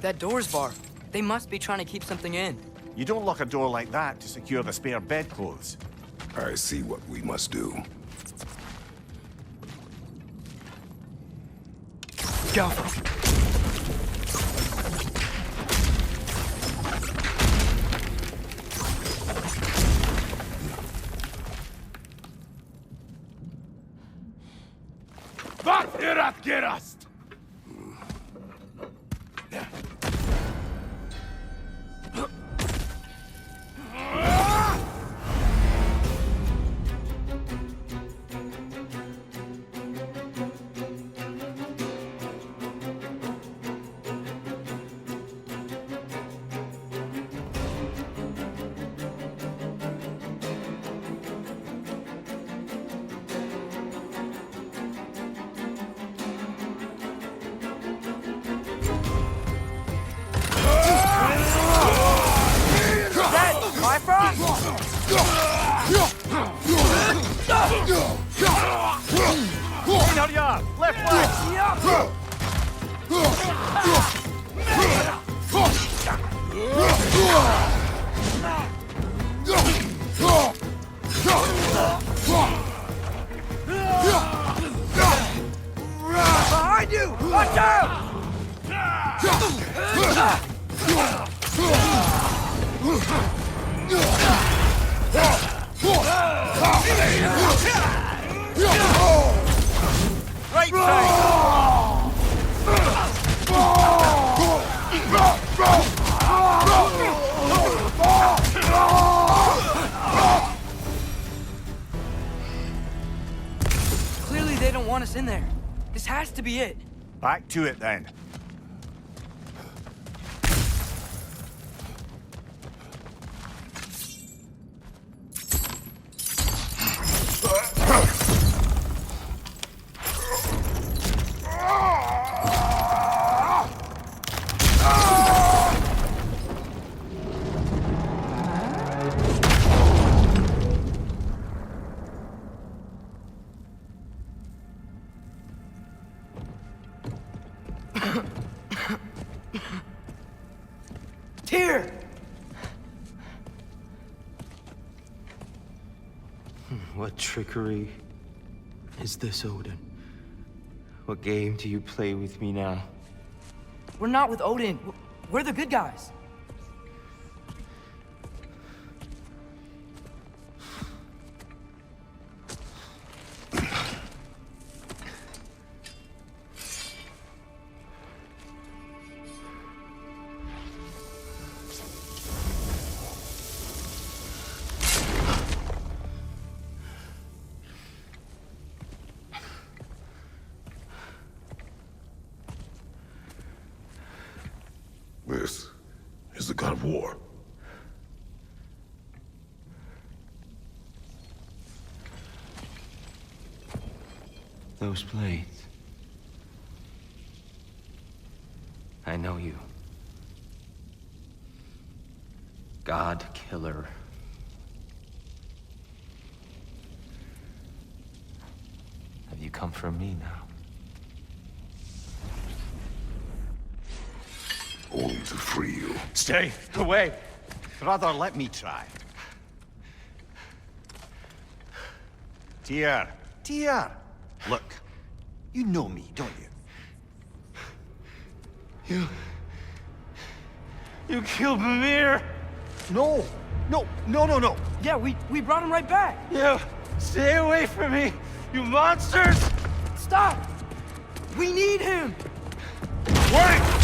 That door's barred. They must be trying to keep something in. You don't lock a door like that to secure the spare bedclothes. I see what we must do. Go. Behind you! Watch out! Right side! Clearly they don't want us in there. This has to be it. Back to it then. Here! What trickery is this, Odin? What game do you play with me now? We're not with Odin. We're the good guys. This is the god of war. Those blades. I know you. God killer. Have you come for me now? Only to free you. Stay away! Brother, let me try. Tyr! Tyr! Look, you know me, don't you? You killed Mimir! No! No! No, no, no! Yeah, we brought him right back. You! Stay away from me! You monsters! Stop! We need him! Wait!